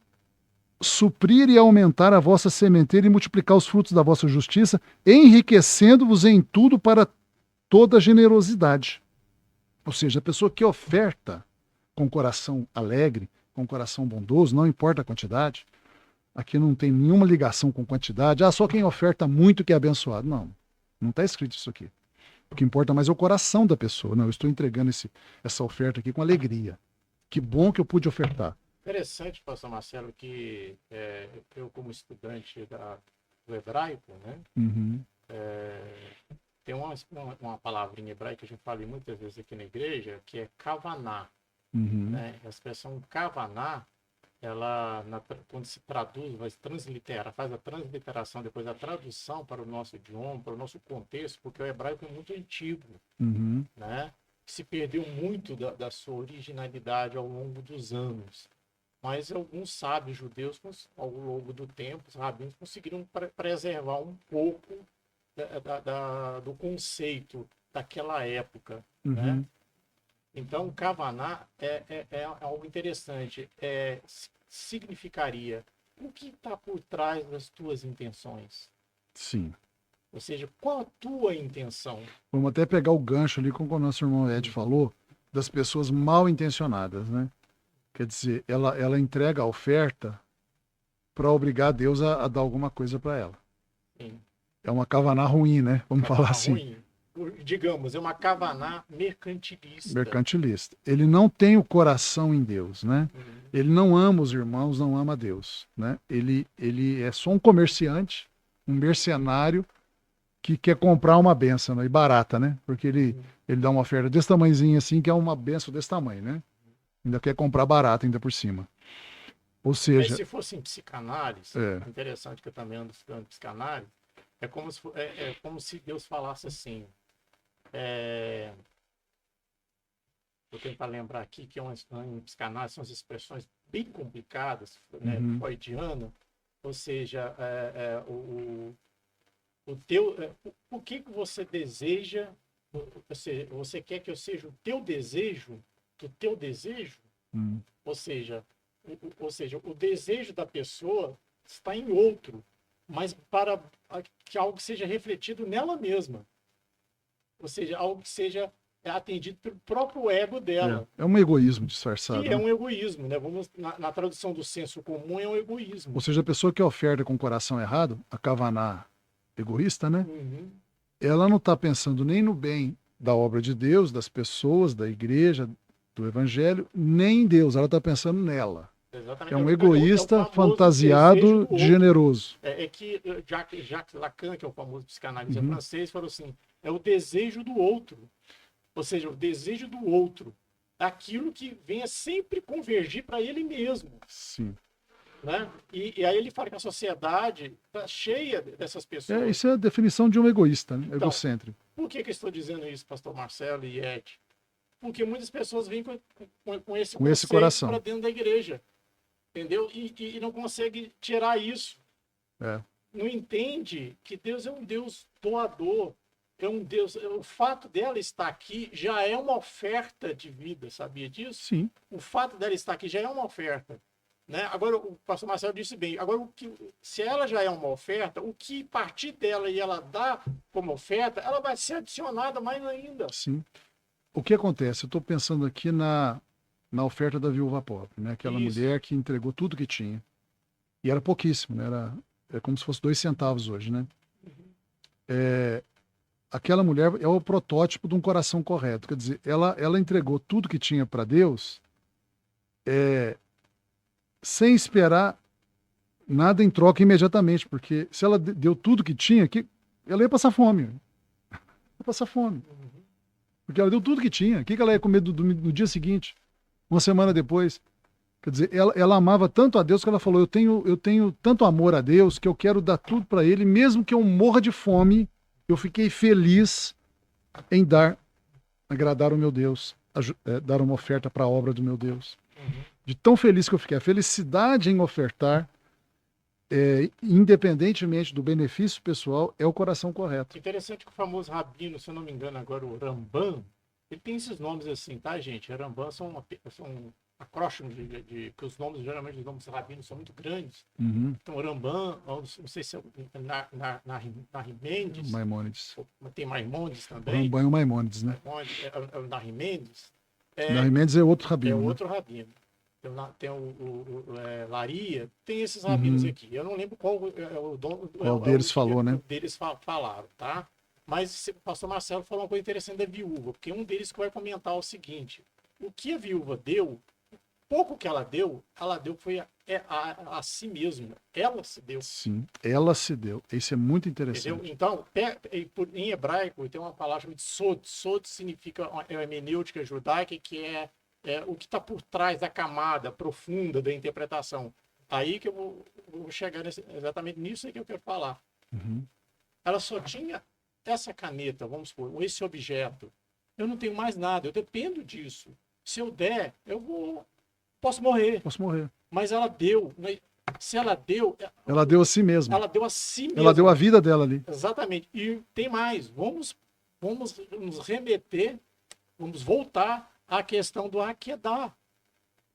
[SPEAKER 1] suprir e aumentar a vossa sementeira e multiplicar os frutos da vossa justiça, enriquecendo-vos em tudo para toda generosidade. Ou seja, a pessoa que oferta com coração alegre, com coração bondoso, não importa a quantidade, aqui não tem nenhuma ligação com quantidade, só quem oferta muito que é abençoado. Não, não está escrito isso aqui. O que importa mais é o coração da pessoa. Não, eu estou entregando essa oferta aqui com alegria. Que bom que eu pude ofertar.
[SPEAKER 2] Interessante, pastor Marcelo, que eu como estudante do hebraico, né?
[SPEAKER 1] Uhum.
[SPEAKER 2] Tem uma palavrinha hebraica que a gente fala muitas vezes aqui na igreja, que é kavaná.
[SPEAKER 1] Uhum.
[SPEAKER 2] Né? A expressão kavaná, ela, quando se traduz, vai transliterar, faz a transliteração, depois a tradução para o nosso idioma, para o nosso contexto, porque o hebraico é muito antigo,
[SPEAKER 1] Uhum.
[SPEAKER 2] né? Se perdeu muito da sua originalidade ao longo dos anos. Mas alguns sábios judeus, ao longo do tempo, os rabinos conseguiram preservar um pouco do conceito daquela época.
[SPEAKER 1] Uhum.
[SPEAKER 2] Né? Então, kavaná é algo interessante. Significaria o que está por trás das tuas intenções.
[SPEAKER 1] Sim.
[SPEAKER 2] Ou seja, qual a tua intenção?
[SPEAKER 1] Vamos até pegar o gancho ali com o que o nosso irmão Ed falou, das pessoas mal intencionadas, né? Quer dizer, ela entrega a oferta para obrigar Deus a dar alguma coisa para ela.
[SPEAKER 2] Sim.
[SPEAKER 1] É uma kavaná ruim, né? Vamos falar assim.
[SPEAKER 2] Ruim. Digamos, é uma kavaná mercantilista.
[SPEAKER 1] Mercantilista. Ele não tem o coração em Deus, né?
[SPEAKER 2] Uhum.
[SPEAKER 1] Ele não ama os irmãos, não ama Deus, né? Ele é só um comerciante, um mercenário que quer comprar uma benção, né? E barata, né? Porque ele dá uma oferta desse tamanhozinho assim, que é uma benção desse tamanho, né? Ainda quer comprar barata ainda por cima. Ou
[SPEAKER 2] Mas
[SPEAKER 1] seja,
[SPEAKER 2] se fosse em psicanálise,
[SPEAKER 1] é,
[SPEAKER 2] interessante que eu também ando estudando psicanálise, é como se Deus falasse assim, é, vou tentar lembrar aqui que em psicanálise são as expressões bem complicadas, né,
[SPEAKER 1] uhum,
[SPEAKER 2] freudiana, ou seja, o teu, o que que você deseja, você quer que eu seja o teu desejo, do teu desejo,
[SPEAKER 1] hum,
[SPEAKER 2] ou seja, o desejo da pessoa está em outro, mas para que algo seja refletido nela mesma, ou seja, algo que seja atendido pelo próprio ego dela,
[SPEAKER 1] é um egoísmo
[SPEAKER 2] que
[SPEAKER 1] disfarçado,
[SPEAKER 2] é
[SPEAKER 1] né?
[SPEAKER 2] um egoísmo, né? Vamos na tradução do senso comum é um
[SPEAKER 1] Ou
[SPEAKER 2] egoísmo.
[SPEAKER 1] seja, a pessoa que oferta com o coração errado, a kavaná egoísta, né?
[SPEAKER 2] Uhum.
[SPEAKER 1] Ela não está pensando nem no bem da obra de Deus, das pessoas, da igreja, do evangelho, nem em Deus. Ela está pensando nela. É
[SPEAKER 2] Exatamente.
[SPEAKER 1] um
[SPEAKER 2] É o
[SPEAKER 1] egoísta
[SPEAKER 2] famoso desejo
[SPEAKER 1] fantasiado
[SPEAKER 2] do
[SPEAKER 1] de
[SPEAKER 2] outro.
[SPEAKER 1] generoso.
[SPEAKER 2] É que Jacques Lacan, que é o famoso psicanalista
[SPEAKER 1] Uhum.
[SPEAKER 2] francês, falou assim: é o desejo do outro. Ou seja, o desejo do outro. Aquilo que venha sempre convergir para ele mesmo.
[SPEAKER 1] Sim.
[SPEAKER 2] Né? E aí ele fala que a sociedade está cheia dessas pessoas.
[SPEAKER 1] Isso é a definição de um egoísta, né?
[SPEAKER 2] Então,
[SPEAKER 1] Egocêntrico.
[SPEAKER 2] por que eu estou dizendo isso, pastor Marcelo e Ed? Porque muitas pessoas vêm com esse
[SPEAKER 1] Com esse
[SPEAKER 2] conceito para
[SPEAKER 1] coração.
[SPEAKER 2] dentro da igreja, entendeu? E não consegue tirar isso.
[SPEAKER 1] É.
[SPEAKER 2] Não entende que Deus é um Deus doador, é um Deus. O fato dela estar aqui já é uma oferta de vida, sabia disso?
[SPEAKER 1] Sim.
[SPEAKER 2] O fato dela estar aqui já é uma oferta. Né? Agora, o pastor Marcelo disse bem, agora, se ela já é uma oferta, o que partir dela e ela dá como oferta, ela vai ser adicionada mais ainda.
[SPEAKER 1] Sim. O que acontece? Eu estou pensando aqui na oferta da viúva pobre, né? Aquela
[SPEAKER 2] Isso.
[SPEAKER 1] mulher que entregou tudo que tinha. E era pouquíssimo, né? É como se fosse 2 centavos hoje, né? Aquela mulher é o protótipo de um coração correto. Quer dizer, ela entregou tudo que tinha para Deus sem esperar nada em troca imediatamente, porque se ela deu tudo que tinha, ela ia passar fome. Ia passar fome. Porque ela deu tudo que tinha. O que ela ia comer no dia seguinte? Uma semana depois? Quer dizer, ela amava tanto a Deus que ela falou: eu tenho tanto amor a Deus que eu quero dar tudo para Ele, mesmo que eu morra de fome. Eu fiquei feliz em agradar o meu Deus, dar uma oferta para a obra do meu Deus. De tão feliz que eu fiquei. A felicidade em ofertar, independentemente do benefício pessoal, é o coração correto.
[SPEAKER 2] Interessante que o famoso rabino, se eu não me engano agora, o Rambam, ele tem esses nomes assim, tá, gente? Rambam são acróstimos que os nomes, geralmente os nomes rabinos são muito grandes.
[SPEAKER 1] Uhum.
[SPEAKER 2] Então, Rambam, não sei se é Narimendes,
[SPEAKER 1] Maimônides.
[SPEAKER 2] tem Maimonides
[SPEAKER 1] O
[SPEAKER 2] também.
[SPEAKER 1] Rambam e o Maimônides, né?
[SPEAKER 2] É o Narimendes.
[SPEAKER 1] Narimendes é outro
[SPEAKER 2] É
[SPEAKER 1] rabino. Né?
[SPEAKER 2] outro rabino. Tem Laria, tem esses rabinos aqui. Eu não lembro qual o dono.
[SPEAKER 1] Qual deles falou, né?
[SPEAKER 2] Deles falaram, tá? Mas o pastor Marcelo falou uma coisa interessante da viúva, porque um deles que vai comentar o seguinte: o que a viúva deu, pouco que ela deu foi a si mesma. Ela se deu.
[SPEAKER 1] Sim, ela se deu. Isso é muito interessante.
[SPEAKER 2] Entendeu? Então, em hebraico, tem uma palavra chamada sod. Sod significa uma hermenêutica judaica, que é o que está por trás da camada profunda da interpretação. Aí que eu vou chegar exatamente nisso aí que eu quero falar.
[SPEAKER 1] Uhum.
[SPEAKER 2] Ela só tinha essa caneta, vamos supor, esse objeto. Eu não tenho mais nada, eu dependo disso. Se eu der, posso morrer.
[SPEAKER 1] Posso morrer.
[SPEAKER 2] Mas ela deu. Se ela deu.
[SPEAKER 1] Ela deu a si mesma.
[SPEAKER 2] Ela deu a si mesma.
[SPEAKER 1] Ela deu a vida dela ali.
[SPEAKER 2] Exatamente. E tem mais. Vamos nos remeter, vamos voltar à questão do Aquedá.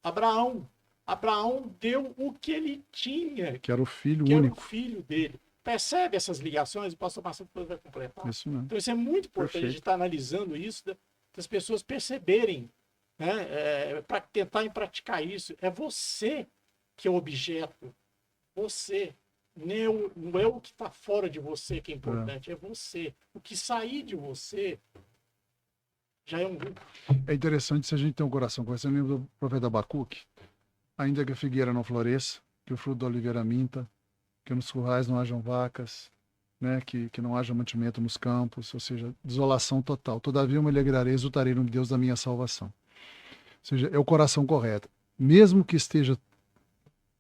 [SPEAKER 2] Abraão deu o que ele tinha,
[SPEAKER 1] Que era o filho
[SPEAKER 2] que era o
[SPEAKER 1] único.
[SPEAKER 2] filho dele. Percebe essas ligações? O pastor Marcelo depois vai completar.
[SPEAKER 1] Isso mesmo.
[SPEAKER 2] Então, isso é muito importante.
[SPEAKER 1] Perfeito.
[SPEAKER 2] A gente estar analisando isso, das pessoas perceberem, né? Para tentar praticar isso. É você que é o objeto. Você. Não é o que está fora de você que é importante, é você. O que sair de você já é um grupo.
[SPEAKER 1] É interessante se a gente tem um coração com isso. Eu lembro do profeta Abacuque. Ainda que a figueira não floresça, que o fruto da oliveira minta, que nos currais não hajam vacas, né, que não haja mantimento nos campos, ou seja, desolação total. Todavia eu me alegrarei, exultarei no Deus da minha salvação. Ou seja, é o coração correto. Mesmo que esteja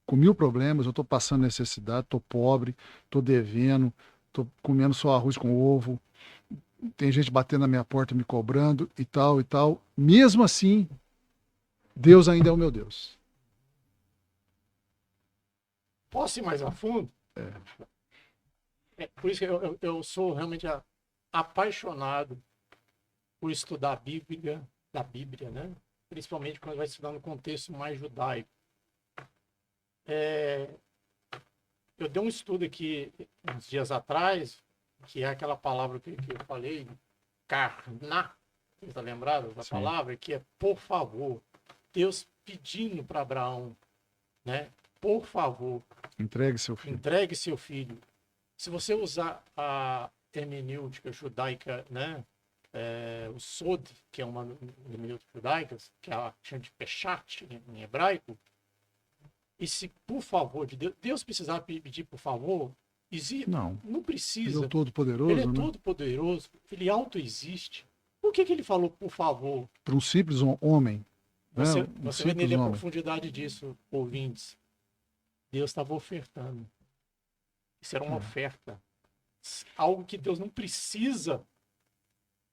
[SPEAKER 1] com 1000 problemas, eu estou passando necessidade, estou pobre, estou devendo, estou comendo só arroz com ovo, tem gente batendo na minha porta me cobrando e tal e tal. Mesmo assim, Deus ainda é o meu Deus.
[SPEAKER 2] Posso ir mais a fundo? Por isso que eu sou realmente apaixonado por estudar da Bíblia, né? Principalmente quando vai estudar no contexto mais judaico. Eu dei um estudo aqui uns dias atrás, que é aquela palavra que eu falei, karná, você está lembrado da palavra? Que é por favor. Deus pedindo para Abraão, né? Por favor.
[SPEAKER 1] Entregue seu filho.
[SPEAKER 2] Entregue seu filho. Se você usar a hermenêutica judaica, né? O Sod, que é uma hermenêutica judaica, que é chama de Peshat em hebraico, e se por favor de Deus precisar pedir por favor, não precisa.
[SPEAKER 1] Ele é todo-poderoso,
[SPEAKER 2] Ele é
[SPEAKER 1] né?
[SPEAKER 2] todo-poderoso, ele autoexiste. Por que ele falou por favor?
[SPEAKER 1] Para um simples homem.
[SPEAKER 2] Você vê nele a profundidade disso, ouvintes. Deus estava ofertando. Isso era uma oferta. Algo que Deus não precisa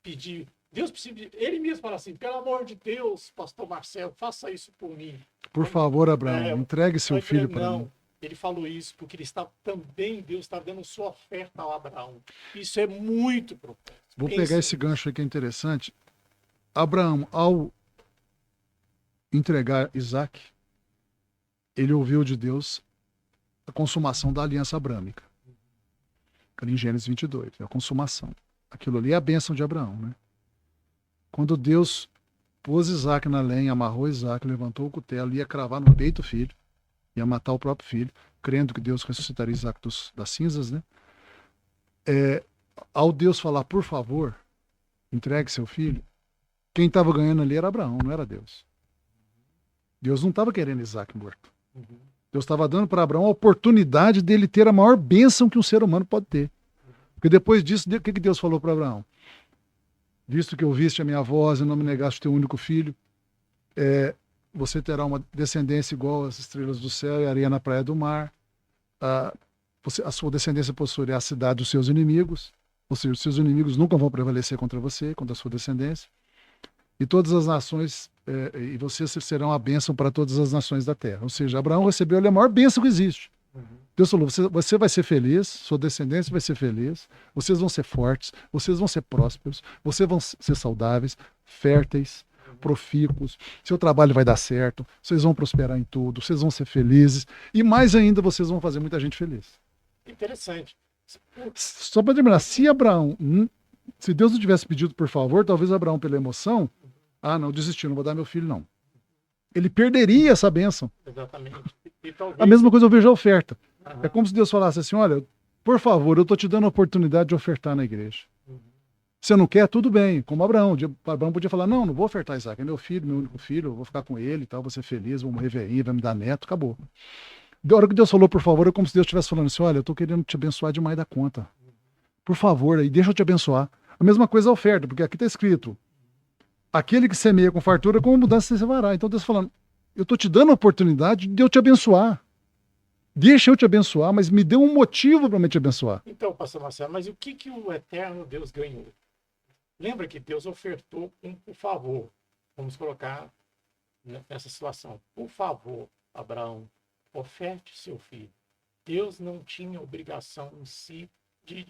[SPEAKER 2] pedir. Deus precisa, ele mesmo fala assim, pelo amor de Deus, pastor Marcelo, faça isso por mim.
[SPEAKER 1] Por favor, Abraão, entregue seu filho para mim.
[SPEAKER 2] Ele falou isso porque ele está também, Deus está dando sua oferta ao Abraão. Isso é muito profundo.
[SPEAKER 1] Vou pegar esse gancho aí que é interessante. Abraão, ao entregar Isaac, ele ouviu de Deus a consumação da aliança abrâmica. Ali em Gênesis 22, é a consumação. Aquilo ali é a bênção de Abraão, né? Quando Deus pôs Isaac na lenha, amarrou Isaac, levantou o cutelo, ia cravar no peito o filho, ia matar o próprio filho, crendo que Deus ressuscitaria Isaac das cinzas, né? Ao Deus falar, por favor, entregue seu filho, quem estava ganhando ali era Abraão, não era Deus. Deus não estava querendo Isaac morto. Deus estava dando para Abraão a oportunidade dele ter a maior bênção que um ser humano pode ter. Porque depois disso, o que Deus falou para Abraão? Visto que ouviste a minha voz e não me negaste o teu único filho, você terá uma descendência igual às estrelas do céu e a areia na praia do mar. A sua descendência possuirá a cidade dos seus inimigos, ou seja, os seus inimigos nunca vão prevalecer contra você, contra a sua descendência. E todas as nações, e vocês serão a bênção para todas as nações da terra. Ou seja, Abraão recebeu a maior bênção que existe. Deus falou, você vai ser feliz, sua descendência vai ser feliz, vocês vão ser fortes, vocês vão ser prósperos, vocês vão ser saudáveis, férteis, profícuos, seu trabalho vai dar certo, vocês vão prosperar em tudo, vocês vão ser felizes e mais ainda vocês vão fazer muita gente feliz.
[SPEAKER 2] Interessante.
[SPEAKER 1] Só para terminar, se Deus não tivesse pedido por favor, talvez Abraão pela emoção, não, desistiu, não vou dar meu filho não. Ele perderia essa bênção.
[SPEAKER 2] Exatamente. E talvez...
[SPEAKER 1] A mesma coisa eu vejo a oferta. É como se Deus falasse assim, olha, por favor, eu estou te dando a oportunidade de ofertar na igreja. Você não quer? Tudo bem. Como Abraão podia falar, não vou ofertar Isaac, é meu filho, meu único filho, eu vou ficar com ele e tal, vou ser feliz, vou morrer velhinho, vai me dar neto, acabou. Da hora que Deus falou, por favor, é como se Deus estivesse falando assim, olha, eu estou querendo te abençoar demais da conta. Por favor, aí deixa eu te abençoar. A mesma coisa a oferta, porque aqui está escrito, aquele que semeia com fartura, com mudança você fará. Então Deus falando, eu estou te dando a oportunidade de eu te abençoar. Deixa eu te abençoar, mas me dê um motivo para me te abençoar.
[SPEAKER 2] Então, pastor Marcelo, mas o que o eterno Deus ganhou? Lembra que Deus ofertou por favor. Vamos colocar nessa situação. Por favor, Abraão, oferte seu filho. Deus não tinha obrigação em si de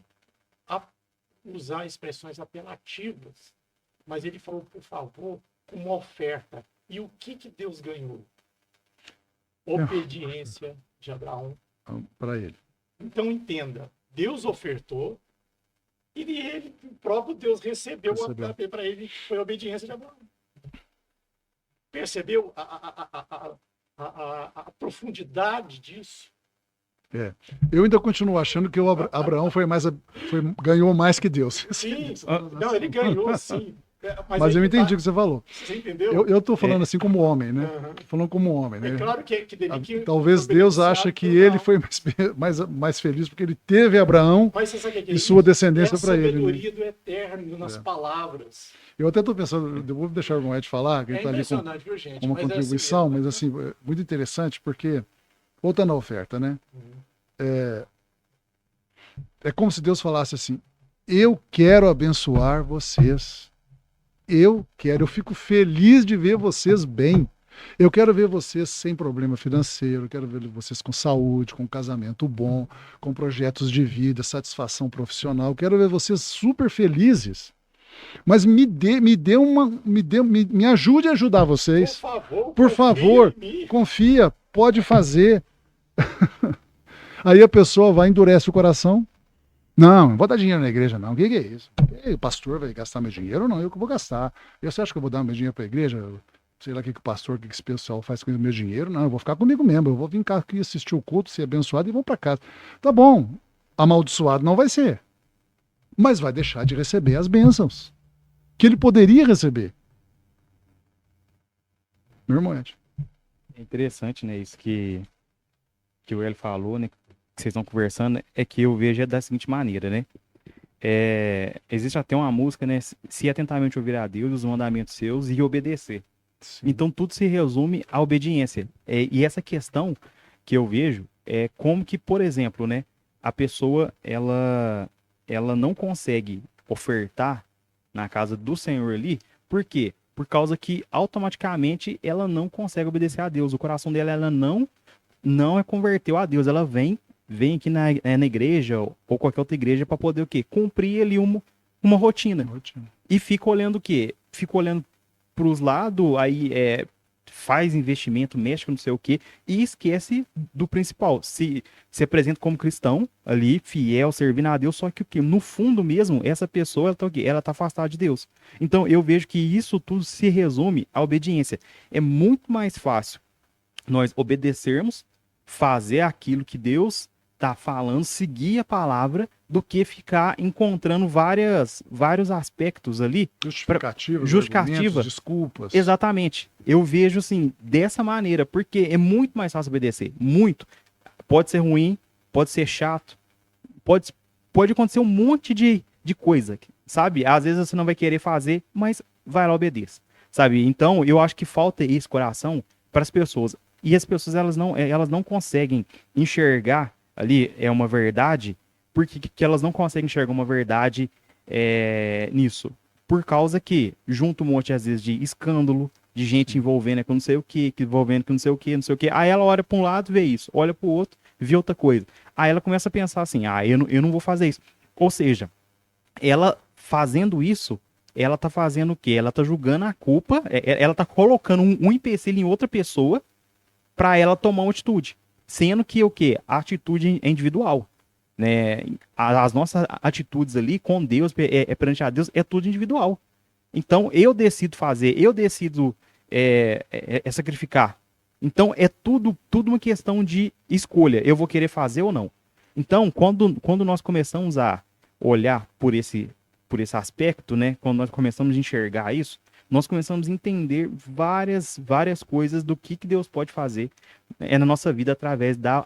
[SPEAKER 2] usar expressões apelativas, mas ele falou, por favor, uma oferta. E o que Deus ganhou? Obediência de Abraão.
[SPEAKER 1] Para ele.
[SPEAKER 2] Então entenda, Deus ofertou e ele, o próprio Deus recebeu para ele, foi a obediência de Abraão. Percebeu a profundidade disso?
[SPEAKER 1] Eu ainda continuo achando que o Abraão ganhou mais que Deus.
[SPEAKER 2] Sim, não, ele ganhou sim.
[SPEAKER 1] Mas eu entendi o que você falou.
[SPEAKER 2] Você entendeu?
[SPEAKER 1] Eu tô falando assim como homem, né?
[SPEAKER 2] Aham.
[SPEAKER 1] Tô falando como homem, né?
[SPEAKER 2] É claro que dele que
[SPEAKER 1] Talvez Deus ache que ele foi mais feliz porque ele teve Abraão
[SPEAKER 2] Mas você sabe o que é
[SPEAKER 1] e sua
[SPEAKER 2] isso?
[SPEAKER 1] descendência
[SPEAKER 2] É a
[SPEAKER 1] para ele. Né?
[SPEAKER 2] sabedoria do eterno nas palavras.
[SPEAKER 1] Eu até estou pensando, eu vou deixar o Ed falar, que ele
[SPEAKER 2] É
[SPEAKER 1] está ali
[SPEAKER 2] impressionante, viu, gente?
[SPEAKER 1] com uma
[SPEAKER 2] Mas é assim
[SPEAKER 1] contribuição,
[SPEAKER 2] mesmo.
[SPEAKER 1] mas assim, é muito interessante porque, voltando à oferta, né? É como se Deus falasse assim: eu quero abençoar vocês. Eu fico feliz de ver vocês bem. Eu quero ver vocês sem problema financeiro, eu quero ver vocês com saúde, com casamento bom, com projetos de vida, satisfação profissional. Eu quero ver vocês super felizes. Mas me ajude a ajudar vocês. Por favor, confia, pode fazer. Aí a pessoa vai, endurece o coração. Não vou dar dinheiro na igreja, não. O que é isso? O pastor vai gastar meu dinheiro ou não? Eu que vou gastar. Você acha que eu vou dar meu dinheiro para a igreja? Sei lá o que o pastor, o que esse pessoal faz com o meu dinheiro. Não, eu vou ficar comigo mesmo. Eu vou vir cá aqui assistir o culto, ser abençoado e vou para casa. Tá bom, amaldiçoado não vai ser. Mas vai deixar de receber as bênçãos que ele poderia receber. Meu irmão Ed.
[SPEAKER 3] É interessante, né, isso que o Hélio falou, né, que vocês estão conversando, é que eu vejo da seguinte maneira, né? Existe até uma música, né? Se atentamente ouvir a Deus, os mandamentos seus e obedecer.
[SPEAKER 1] Sim.
[SPEAKER 3] Então tudo se resume à obediência. E essa questão que eu vejo é como que, por exemplo, né, a pessoa ela não consegue ofertar na casa do Senhor ali, por quê? Por causa que automaticamente ela não consegue obedecer a Deus. O coração dela ela não é converteu a Deus. Ela vem aqui na igreja ou qualquer outra igreja para poder o quê? Cumprir ali uma rotina. E fica olhando o quê? Fica olhando para os lados, aí faz investimento, mexe com não sei o quê, e esquece do principal. Se apresenta como cristão ali, fiel, servindo a Deus, só que o quê? No fundo mesmo, essa pessoa, ela tá afastada de Deus. Então eu vejo que isso tudo se resume à obediência. É muito mais fácil nós obedecermos, fazer aquilo que Deus está falando, seguir a palavra, do que ficar encontrando vários aspectos ali.
[SPEAKER 1] Justificativa, desculpas.
[SPEAKER 3] Exatamente. Eu vejo assim, dessa maneira, porque é muito mais fácil obedecer. Muito. Pode ser ruim, pode ser chato, pode acontecer um monte de coisa, sabe? Às vezes você não vai querer fazer, mas vai lá, obedeça. Sabe? Então, eu acho que falta esse coração para as pessoas. E as pessoas elas não conseguem enxergar ali uma verdade, porque que elas não conseguem enxergar uma verdade nisso. Por causa que junta um monte, às vezes, de escândalo, de gente envolvendo com não sei o que, envolvendo com não sei o que, não sei o que. Aí ela olha para um lado, vê isso, olha para o outro, vê outra coisa. Aí ela começa a pensar assim, eu não vou fazer isso. Ou seja, ela fazendo isso, ela tá fazendo o quê? Ela tá julgando a culpa, ela tá colocando um empecilho em outra pessoa para ela tomar uma atitude. Sendo que o quê? A atitude é individual. Né? As nossas atitudes ali com Deus, perante a Deus, é tudo individual. Então, eu decido fazer, eu decido sacrificar. Então, é tudo uma questão de escolha. Eu vou querer fazer ou não. Então, quando nós começamos a olhar por esse aspecto, né? Quando nós começamos a enxergar isso, nós começamos a entender várias coisas do que Deus pode fazer na nossa vida através da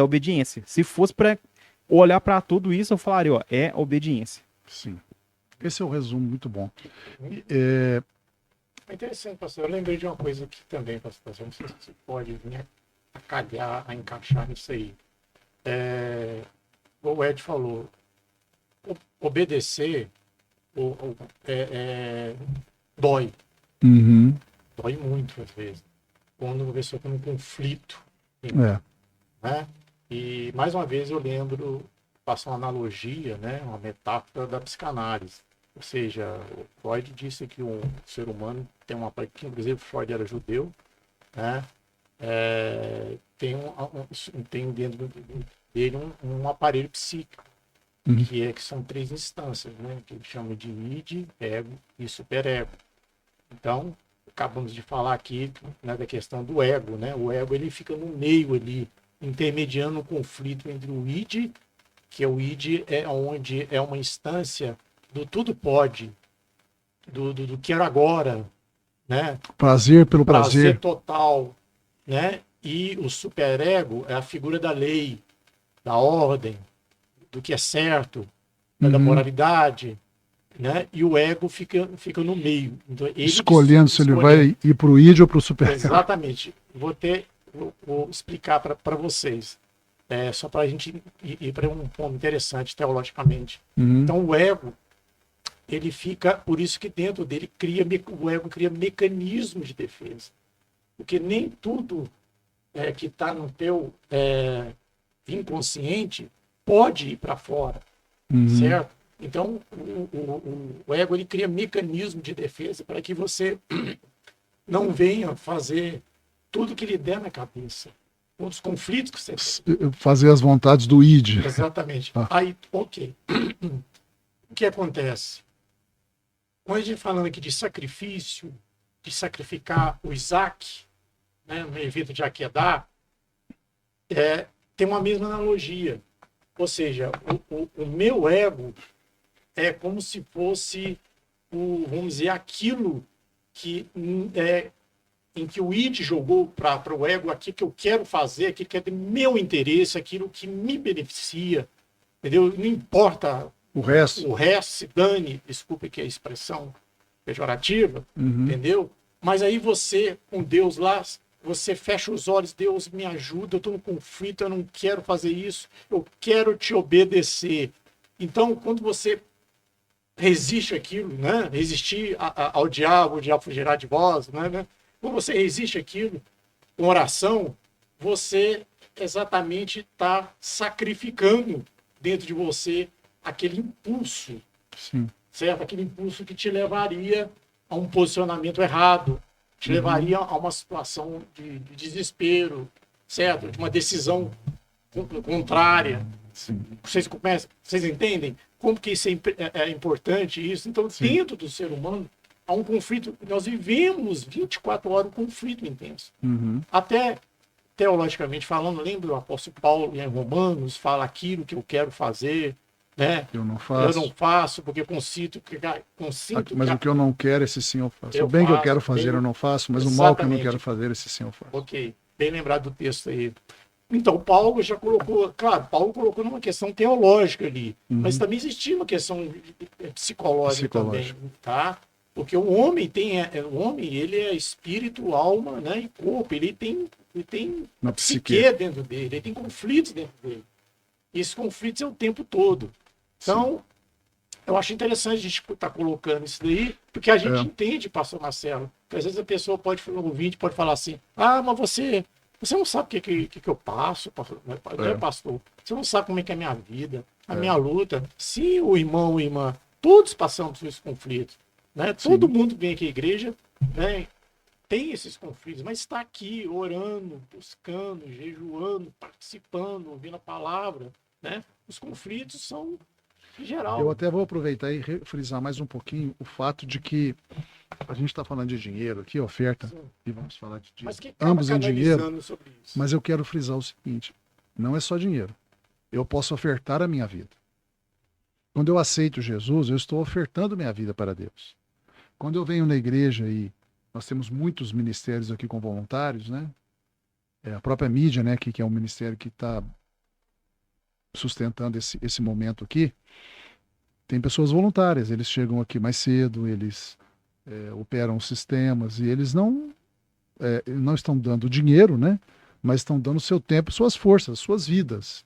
[SPEAKER 3] obediência. Se fosse para olhar para tudo isso, eu falaria, é obediência.
[SPEAKER 1] Sim. Esse é o resumo muito bom.
[SPEAKER 2] É interessante, pastor. Eu lembrei de uma coisa aqui também, pastor. Não sei se você pode vir a calhar, a encaixar nisso aí. O Ed falou, obedecer dói.
[SPEAKER 1] Uhum.
[SPEAKER 2] Dói muito, às vezes. Quando uma pessoa tem um conflito. Né? E, mais uma vez, eu lembro, faço uma analogia, né? Uma metáfora da psicanálise. Ou seja, o Freud disse que o ser humano tem uma parte, que inclusive Freud era judeu, né? Tem dentro dele um aparelho psíquico, que são 3 instâncias, né? Que ele chama de id, ego e superego. Então, acabamos de falar aqui, né, da questão do ego, né? O ego ele fica no meio ali, intermediando o conflito entre o id, que o id é onde é uma instância do tudo pode, do quero agora, né?
[SPEAKER 1] Prazer pelo
[SPEAKER 2] Prazer
[SPEAKER 1] prazer.
[SPEAKER 2] total, né? E o superego é a figura da lei, da ordem, do que é certo, né? Da
[SPEAKER 1] Uhum.
[SPEAKER 2] moralidade, né? E o ego fica no meio. Então, ele
[SPEAKER 1] Escolhendo se ele
[SPEAKER 2] escolhendo.
[SPEAKER 1] vai ir pro id ou pro super.
[SPEAKER 2] Exatamente. Vou explicar para vocês, só para a gente ir para um ponto interessante teologicamente.
[SPEAKER 1] Uhum.
[SPEAKER 2] Então, o ego, ele fica, por isso que dentro dele o ego cria mecanismos de defesa. Porque nem tudo que está no teu inconsciente pode ir para fora,
[SPEAKER 1] Uhum.
[SPEAKER 2] certo? Então, o ego ele cria mecanismo de defesa para que você não venha fazer tudo que lhe der na cabeça. Um dos conflitos que você tem.
[SPEAKER 1] Fazer as vontades do id.
[SPEAKER 2] Exatamente.
[SPEAKER 1] Ah.
[SPEAKER 2] Aí, ok. O que acontece? Quando a gente falando aqui de sacrifício, de sacrificar o Isaac, né, no evento de Akedá, tem uma mesma analogia. Ou seja, o meu ego é como se fosse, vamos dizer, aquilo que em que o id jogou para o ego, aquilo que eu quero fazer, aquilo que é do meu interesse, aquilo que me beneficia, entendeu? Não importa
[SPEAKER 1] O resto.
[SPEAKER 2] se dane, desculpe que é a expressão pejorativa,
[SPEAKER 1] Uhum.
[SPEAKER 2] entendeu? Mas aí você, com Deus lá, você fecha os olhos, Deus me ajuda, eu estou no conflito, eu não quero fazer isso, eu quero te obedecer. Então, quando você resiste àquilo, né? Resistir ao diabo, o diabo fugirá de vós, né? Quando você resiste àquilo, com oração, você exatamente está sacrificando dentro de você aquele impulso,
[SPEAKER 1] Sim.
[SPEAKER 2] certo? Aquele impulso que te levaria a um posicionamento errado, te levaria a uma situação de desespero, certo? De uma decisão contrária.
[SPEAKER 1] Sim.
[SPEAKER 2] Vocês entendem como que isso é importante? Isso. Então,
[SPEAKER 1] Sim.
[SPEAKER 2] dentro do ser humano, há um conflito. Nós vivemos 24 horas um conflito intenso.
[SPEAKER 1] Uhum.
[SPEAKER 2] Até teologicamente falando, lembra o apóstolo Paulo em Romanos, fala aquilo que eu quero fazer, né?
[SPEAKER 1] Eu não faço.
[SPEAKER 2] Eu não faço porque consinto
[SPEAKER 1] Mas o que eu não quero, esse sim eu faço.
[SPEAKER 2] Eu
[SPEAKER 1] O bem que eu
[SPEAKER 2] faço,
[SPEAKER 1] quero fazer,
[SPEAKER 2] bem-
[SPEAKER 1] eu não faço, mas o mal que eu não
[SPEAKER 2] Exatamente.
[SPEAKER 1] quero fazer, esse sim eu faço.
[SPEAKER 2] Ok, bem lembrado do texto aí. Então, Paulo já colocou, claro, Paulo colocou numa questão teológica ali, mas também existia uma questão psicológica também, tá? Porque o homem ele é espírito, alma, né, e corpo, ele tem
[SPEAKER 1] Na
[SPEAKER 2] psique dentro dele, ele tem conflitos dentro dele. E esses conflitos é o tempo todo. Então, eu acho interessante a gente estar colocando isso daí, porque a gente entende, pastor Marcelo, que às vezes a pessoa o ouvinte pode falar assim, mas você não sabe o que eu passo, pastor, pastor. Você não sabe como é que é a minha vida, a minha luta. Sim, o irmão, a irmã, todos passamos por esse conflito. Né? Todo mundo vem aqui à igreja, né? Tem esses conflitos, mas está aqui orando, buscando, jejuando, participando, ouvindo a palavra. Né? Os conflitos são em geral.
[SPEAKER 1] Eu até vou aproveitar e frisar mais um pouquinho o fato de que a gente está falando de dinheiro aqui, oferta,
[SPEAKER 2] Sim.
[SPEAKER 1] e vamos falar de dinheiro.
[SPEAKER 2] Mas que
[SPEAKER 1] ambos em dinheiro,
[SPEAKER 2] sobre isso.
[SPEAKER 1] mas eu quero frisar o seguinte, não é só dinheiro. Eu posso ofertar a minha vida. Quando eu aceito Jesus, eu estou ofertando minha vida para Deus. Quando eu venho na igreja e nós temos muitos ministérios aqui com voluntários, né? A própria mídia, né, que é um ministério que está sustentando esse momento aqui, tem pessoas voluntárias, eles chegam aqui mais cedo, eles operam os sistemas e eles não estão dando dinheiro, né? Mas estão dando seu tempo, suas forças, suas vidas.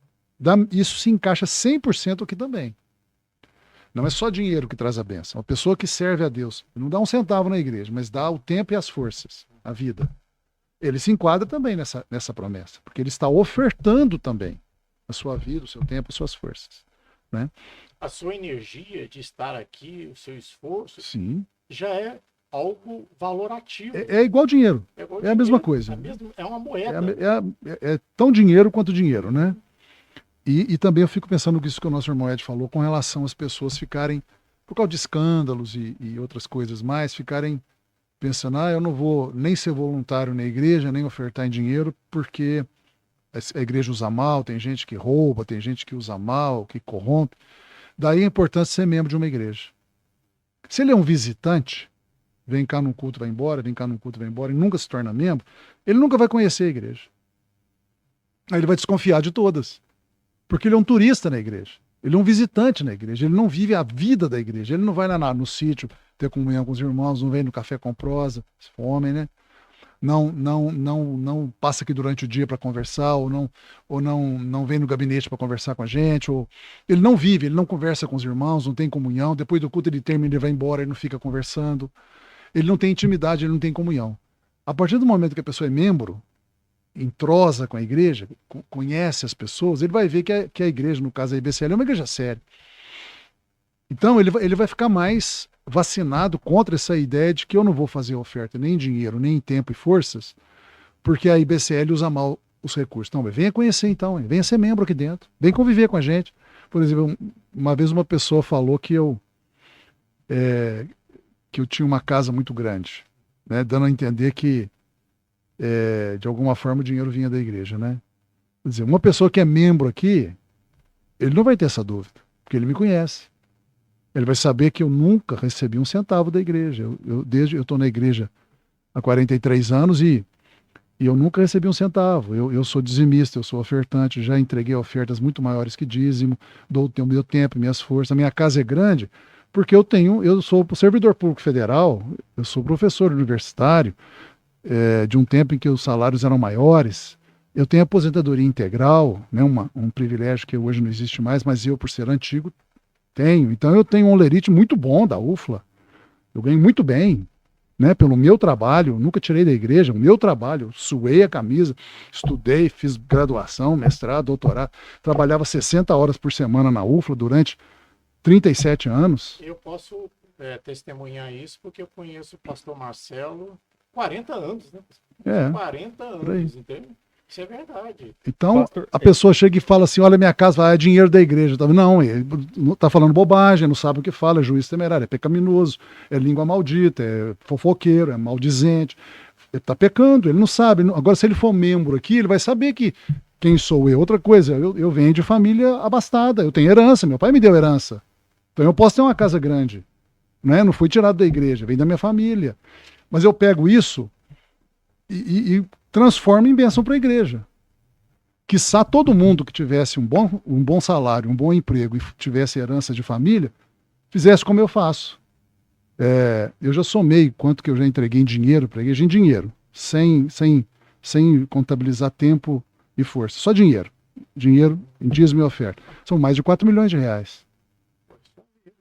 [SPEAKER 1] Isso se encaixa 100% aqui também. Não é só dinheiro que traz a bênção. A pessoa que serve a Deus não dá um centavo na igreja, mas dá o tempo e as forças, a vida. Ele se enquadra também nessa promessa, porque ele está ofertando também a sua vida, o seu tempo, as suas forças. Né?
[SPEAKER 2] A sua energia de estar aqui, o seu esforço,
[SPEAKER 1] sim,
[SPEAKER 2] já é algo valorativo.
[SPEAKER 1] É igual dinheiro. É a mesma coisa.
[SPEAKER 2] É uma moeda.
[SPEAKER 1] É tão dinheiro quanto dinheiro, né? E também eu fico pensando nisso que o nosso irmão Ed falou com relação às pessoas ficarem, por causa de escândalos e outras coisas mais, ficarem pensando, eu não vou nem ser voluntário na igreja, nem ofertar em dinheiro, porque a igreja usa mal, tem gente que rouba, tem gente que usa mal, que corrompe. Daí a importância de ser membro de uma igreja. Se ele é um visitante, vem cá num culto, vai embora, vem cá num culto, vai embora, e nunca se torna membro, ele nunca vai conhecer a igreja. Aí ele vai desconfiar de todas. Porque ele é um turista na igreja. Ele é um visitante na igreja. Ele não vive a vida da igreja. Ele não vai lá no sítio ter comunhão com os irmãos, não vem no café com prosa, se for homem, né? Não passa aqui durante o dia para conversar, ou não vem no gabinete para conversar com a gente, ou ele não vive, ele não conversa com os irmãos, não tem comunhão. Depois do culto ele termina, ele vai embora, ele não fica conversando. Ele não tem intimidade, ele não tem comunhão. A partir do momento que a pessoa é membro, entrosa com a igreja, conhece as pessoas, ele vai ver que a igreja, no caso a IBCL, é uma igreja séria. Então ele vai ficar mais vacinado contra essa ideia de que eu não vou fazer oferta nem em dinheiro, nem em tempo e forças, porque a IBCL usa mal os recursos. Então, venha conhecer então, venha ser membro aqui dentro, vem conviver com a gente. Por exemplo, uma vez uma pessoa falou que eu tinha uma casa muito grande, né, dando a entender que de alguma forma o dinheiro vinha da igreja, né? Quer dizer, uma pessoa que é membro aqui, ele não vai ter essa dúvida, porque ele me conhece. Ele vai saber que eu nunca recebi um centavo da igreja. Eu estou na igreja há 43 anos e eu nunca recebi um centavo. Eu sou dizimista, eu sou ofertante, já entreguei ofertas muito maiores que dízimo, dou o meu tempo, minhas forças. A minha casa é grande porque eu sou servidor público federal, eu sou professor universitário, de um tempo em que os salários eram maiores. Eu tenho aposentadoria integral, né, um privilégio que hoje não existe mais, mas eu, por ser antigo, tenho. Então eu tenho um lerite muito bom da UFLA. Eu ganho muito bem, né, pelo meu trabalho. Nunca tirei da igreja, o meu trabalho. Eu suei a camisa, estudei, fiz graduação, mestrado, doutorado. Trabalhava 60 horas por semana na UFLA durante 37 anos.
[SPEAKER 2] Eu posso testemunhar isso porque eu conheço o pastor Marcelo 40 anos, né? 40 anos, entende? Isso é verdade.
[SPEAKER 1] Então, pastor, a pessoa chega e fala assim, olha, minha casa é dinheiro da igreja. Não, ele está falando bobagem, não sabe o que fala, é juiz temerário, é pecaminoso, é língua maldita, é fofoqueiro, é maldizente. Ele está pecando, ele não sabe. Agora, se ele for membro aqui, ele vai saber que quem sou eu. Outra coisa, eu venho de família abastada, eu tenho herança, meu pai me deu herança. Então eu posso ter uma casa grande, né? Não fui tirado da igreja, vem da minha família. Mas eu pego isso e transformo em bênção para a igreja. Quiçá todo mundo que tivesse um bom salário, um bom emprego e tivesse herança de família, fizesse como eu faço. Eu já somei quanto que eu já entreguei em dinheiro para a igreja, em dinheiro, sem contabilizar tempo e força. Só dinheiro. Dinheiro em dízimo e oferta. São mais de 4 milhões de reais.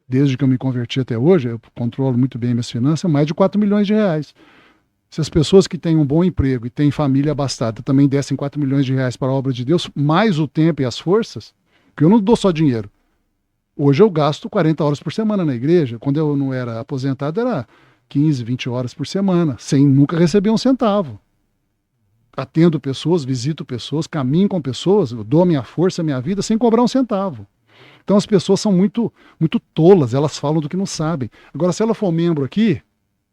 [SPEAKER 1] Desde que eu me converti até hoje, eu controlo muito bem minhas finanças, mais de 4 milhões de reais. Se as pessoas que têm um bom emprego e têm família abastada também dessem 4 milhões de reais para a obra de Deus, mais o tempo e as forças, porque eu não dou só dinheiro. Hoje eu gasto 40 horas por semana na igreja. Quando eu não era aposentado, era 15, 20 horas por semana, sem nunca receber um centavo. Atendo pessoas, visito pessoas, caminho com pessoas, eu dou a minha força, a minha vida, sem cobrar um centavo. Então as pessoas são muito, muito tolas, elas falam do que não sabem. Agora, se ela for membro aqui,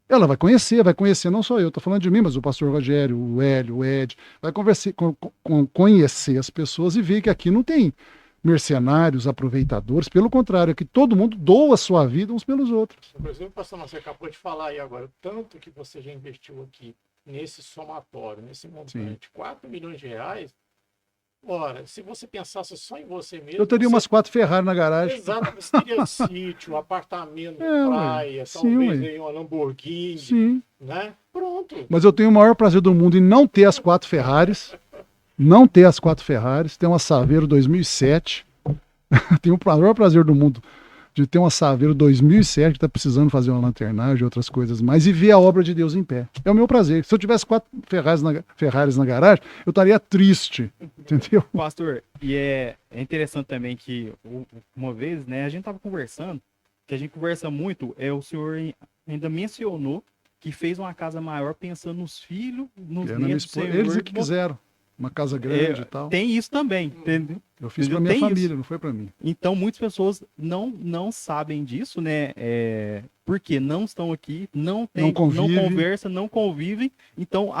[SPEAKER 1] ela vai conhecer não só eu, estou falando de mim, mas o pastor Rogério, o Hélio, o Ed, vai conhecer as pessoas e ver que aqui não tem mercenários, aproveitadores, pelo contrário, aqui todo mundo doa a sua vida uns pelos outros.
[SPEAKER 2] Por exemplo, pastor, você acabou de falar aí agora, tanto que você já investiu aqui nesse somatório, nesse montante, 4 milhões de reais. Ora, se você pensasse só em você mesmo...
[SPEAKER 1] Eu teria umas 4 Ferrari na garagem.
[SPEAKER 2] Exato, você teria sítio, apartamento, praia, talvez aí uma Lamborghini, né? Pronto.
[SPEAKER 1] Mas eu tenho o maior prazer do mundo em não ter as 4 Ferraris, ter uma Saveiro 2007, tenho o maior prazer do mundo de ter uma Saveiro 2007 que está precisando fazer uma lanternagem e outras coisas mais e ver a obra de Deus em pé. É o meu prazer. Se eu tivesse 4 Ferraris na garagem, eu estaria triste, entendeu?
[SPEAKER 3] Pastor, e é interessante também que uma vez, né, a gente estava conversando, que a gente conversa muito, o senhor ainda mencionou que fez uma casa maior pensando nos filhos, nos netos do Senhor.
[SPEAKER 1] Eles é que quiseram. Uma casa grande e tal.
[SPEAKER 3] Tem isso também, entendeu?
[SPEAKER 1] Eu fiz para minha família, não foi para mim.
[SPEAKER 3] Então, muitas pessoas não sabem disso, né? Porque não estão aqui, não conversam, não convivem. Então,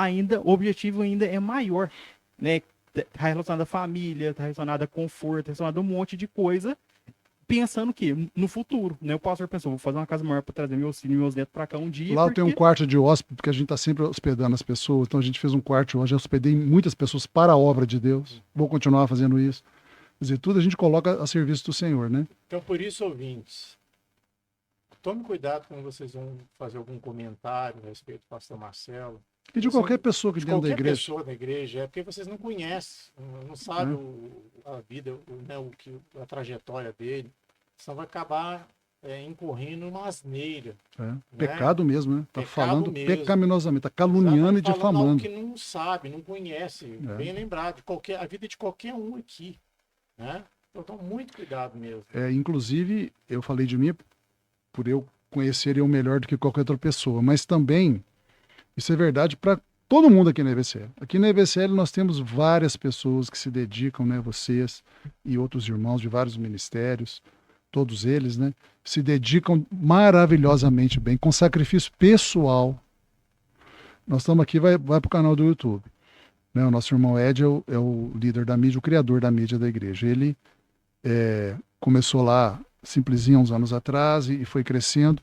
[SPEAKER 3] o objetivo ainda é maior, né? Tá relacionado à família, tá relacionado a conforto, tá relacionado a um monte de coisa. pensando que no futuro, né? O pastor pensou, vou fazer uma casa maior para trazer meus filhos e meus netos para cá um dia.
[SPEAKER 1] Lá tem um quarto de hóspede, porque a gente está sempre hospedando as pessoas. Então a gente fez um quarto hoje, eu hospedei muitas pessoas para a obra de Deus. Vou continuar fazendo isso. Quer dizer, tudo a gente coloca a serviço do Senhor, né?
[SPEAKER 2] Então, por isso, ouvintes, tome cuidado quando vocês vão fazer algum comentário a respeito do pastor Marcelo.
[SPEAKER 1] E de qualquer pessoa que
[SPEAKER 2] De
[SPEAKER 1] dentro da
[SPEAKER 2] qualquer
[SPEAKER 1] igreja.
[SPEAKER 2] pessoa da igreja, é porque vocês não conhecem, não sabem a vida, a trajetória dele. Senão vai acabar incorrendo numa asneira.
[SPEAKER 1] É. Pecado mesmo, né? Tá
[SPEAKER 2] Pecado
[SPEAKER 1] falando
[SPEAKER 2] mesmo.
[SPEAKER 1] pecaminosamente, tá caluniando e
[SPEAKER 2] Falando algo
[SPEAKER 1] difamando.
[SPEAKER 2] que não sabe, não conhece. Bem lembrado, a vida de qualquer um aqui. Né? Então, tome muito cuidado mesmo.
[SPEAKER 1] Inclusive, eu falei de mim por eu conhecer eu melhor do que qualquer outra pessoa, mas também isso é verdade para todo mundo aqui na EBCL. Aqui na EBCL nós temos várias pessoas que se dedicam, né, vocês e outros irmãos de vários ministérios, todos eles, né, se dedicam maravilhosamente bem, com sacrifício pessoal. Nós estamos aqui, vai para o canal do YouTube. Né, o nosso irmão Ed é o líder da mídia, o criador da mídia da igreja. Ele começou lá simplesinho uns anos atrás e foi crescendo.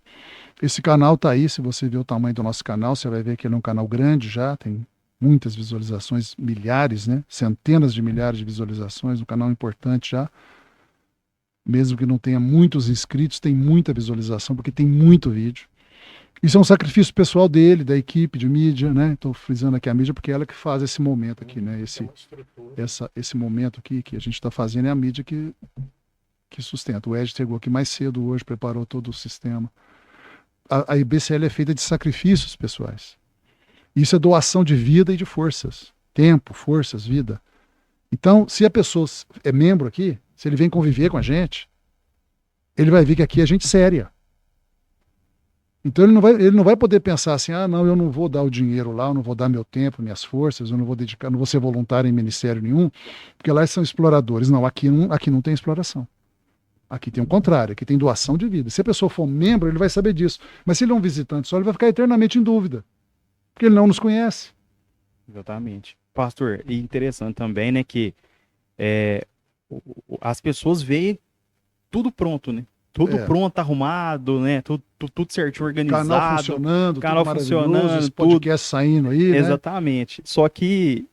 [SPEAKER 1] Esse canal tá aí, se você ver o tamanho do nosso canal, você vai ver que ele é um canal grande já, tem muitas visualizações, milhares, né? Centenas de milhares de visualizações, um canal importante já. Mesmo que não tenha muitos inscritos, tem muita visualização, porque tem muito vídeo. Isso é um sacrifício pessoal dele, da equipe de mídia, né? Estou frisando aqui a mídia porque é ela que faz esse momento aqui, né? Esse momento aqui que a gente está fazendo é a mídia que sustenta. O Ed chegou aqui mais cedo hoje, preparou todo o sistema. A EBCL é feita de sacrifícios pessoais. Isso é doação de vida e de forças. Tempo, forças, vida. Então, se a pessoa é membro aqui, se ele vem conviver com a gente, ele vai ver que aqui é gente séria. Então ele não vai poder pensar assim, não, eu não vou dar o dinheiro lá, eu não vou dar meu tempo, minhas forças, eu não vou dedicar, não vou ser voluntário em ministério nenhum, porque lá são exploradores. Não, aqui não tem exploração. Aqui tem o contrário, aqui tem doação de vida. Se a pessoa for membro, ele vai saber disso. Mas se ele é um visitante só, ele vai ficar eternamente em dúvida. Porque ele não nos conhece.
[SPEAKER 3] Exatamente. Pastor, e interessante também, né, que as pessoas veem tudo pronto, né? Tudo pronto, arrumado, né? Tudo certinho, organizado.
[SPEAKER 1] Canal funcionando, os podcasts saindo aí,
[SPEAKER 3] exatamente. Né? Só que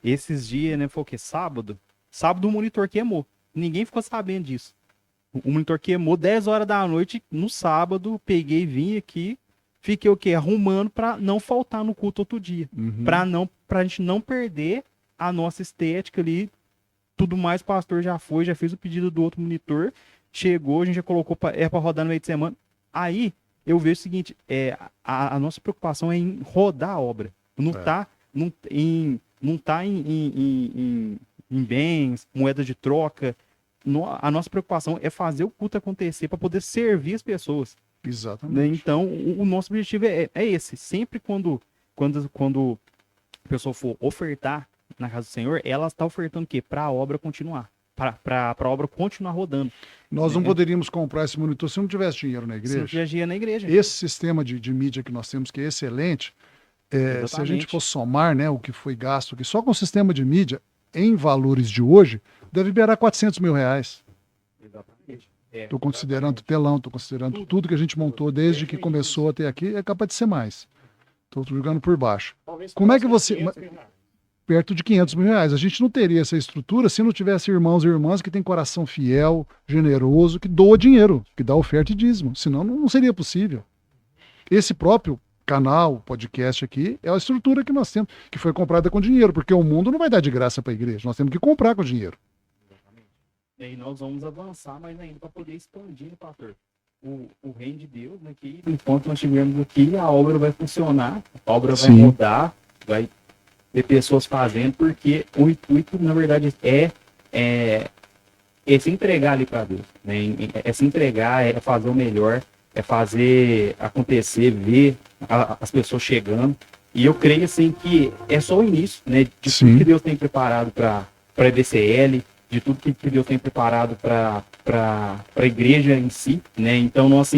[SPEAKER 3] esses dias, né, foi o quê? Sábado o monitor queimou. Ninguém ficou sabendo disso. O monitor queimou 10 horas da noite no sábado, peguei, vim aqui, fiquei o quê? Arrumando para não faltar no culto outro dia. Pra gente não perder a nossa estética ali. Tudo mais, o pastor já fez o pedido do outro monitor, chegou, a gente já colocou para rodar no meio de semana. Aí eu vejo o seguinte, a nossa preocupação é em rodar a obra. Não tá em bens, moeda de troca. A nossa preocupação é fazer o culto acontecer para poder servir as pessoas.
[SPEAKER 1] Exatamente.
[SPEAKER 3] Então, o nosso objetivo é esse. Sempre quando a pessoa for ofertar na casa do Senhor, ela está ofertando o quê? Para a obra continuar. Para a obra continuar rodando.
[SPEAKER 1] Nós não poderíamos comprar esse monitor se não tivesse dinheiro na igreja.
[SPEAKER 3] Se não tivesse dinheiro na igreja.
[SPEAKER 1] Esse sistema de mídia que nós temos, que é excelente, se a gente for somar, né, o que foi gasto aqui, só com o sistema de mídia, em valores de hoje, deve liberar 400 mil reais.
[SPEAKER 3] Exatamente.
[SPEAKER 1] Estou considerando telão, estou considerando tudo que a gente montou desde que começou até aqui, é capaz de ser mais. Estou jogando por baixo. Como é que você... Perto de 500 mil reais. A gente não teria essa estrutura se não tivesse irmãos e irmãs que têm coração fiel, generoso, que doa dinheiro, que dá oferta e dízimo. Senão não seria possível. Esse próprio canal, podcast aqui, é a estrutura que nós temos, que foi comprada com dinheiro, porque o mundo não vai dar de graça para a igreja, nós temos que comprar com dinheiro.
[SPEAKER 3] Exatamente. E aí nós vamos avançar mais ainda para poder expandir, pastor, o reino de Deus, né, que enquanto nós estivermos aqui, a obra vai funcionar, a obra vai mudar, vai ter pessoas fazendo, porque o intuito, na verdade, é se entregar ali para Deus, né? É se entregar, é fazer o melhor, é fazer acontecer, ver as pessoas chegando. E eu creio assim que é só o início, né, de tudo que Deus tem preparado para a EBCL, de tudo que Deus tem preparado para a igreja em si, né? Então, nós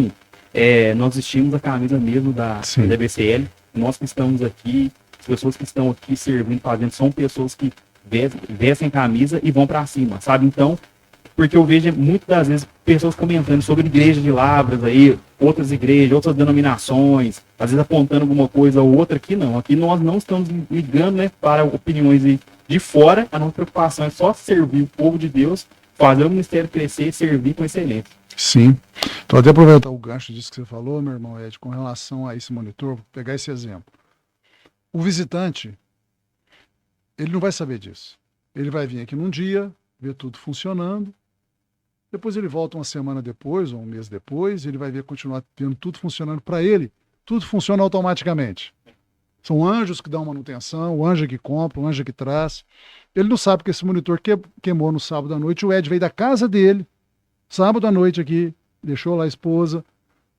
[SPEAKER 3] vestimos a camisa mesmo da EBCL, nós que estamos aqui, as pessoas que estão aqui servindo, fazendo, são pessoas que vestem camisa e vão para cima, sabe? Então, porque eu vejo muitas das vezes pessoas comentando sobre igreja de Lavras aí, outras igrejas, outras denominações, às vezes apontando alguma coisa ou outra. Aqui não, aqui nós não estamos ligando, né, para opiniões de fora. A nossa preocupação é só servir o povo de Deus, fazer o ministério crescer e servir com excelência.
[SPEAKER 1] Sim. Então, até aproveitar o gancho disso que você falou, meu irmão Ed, com relação a esse monitor, vou pegar esse exemplo. O visitante, ele não vai saber disso. Ele vai vir aqui num dia, ver tudo funcionando, depois ele volta uma semana depois, ou um mês depois, ele vai ver continuar tendo tudo funcionando para ele. Tudo funciona automaticamente. São anjos que dão manutenção, o anjo que compra, o anjo que traz. Ele não sabe que esse monitor queimou no sábado à noite. O Ed veio da casa dele, sábado à noite aqui, deixou lá a esposa.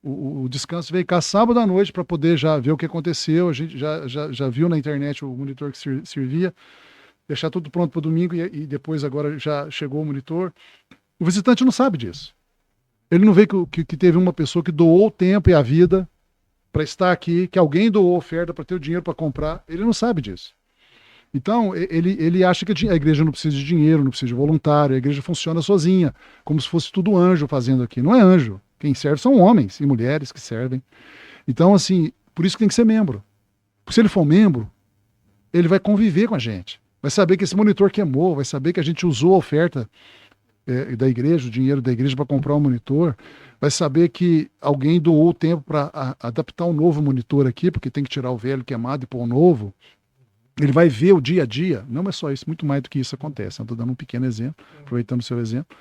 [SPEAKER 1] O descanso veio cá sábado à noite para poder já ver o que aconteceu. A gente já viu na internet o monitor que servia. Deixar tudo pronto para o domingo e depois agora já chegou o monitor. O visitante não sabe disso. Ele não vê que teve uma pessoa que doou o tempo e a vida para estar aqui, que alguém doou oferta para ter o dinheiro para comprar. Ele não sabe disso. Então, ele acha que a igreja não precisa de dinheiro, não precisa de voluntário, a igreja funciona sozinha, como se fosse tudo anjo fazendo aqui. Não é anjo. Quem serve são homens e mulheres que servem. Então, assim, por isso que tem que ser membro. Porque se ele for membro, ele vai conviver com a gente. Vai saber que esse monitor queimou, vai saber que a gente usou a oferta da igreja, o dinheiro da igreja para comprar um monitor, vai saber que alguém doou o tempo para adaptar um novo monitor aqui, porque tem que tirar o velho queimado e pôr um novo. Ele vai ver o dia a dia. Não é só isso, muito mais do que isso acontece. Estou dando um pequeno exemplo, aproveitando o seu exemplo.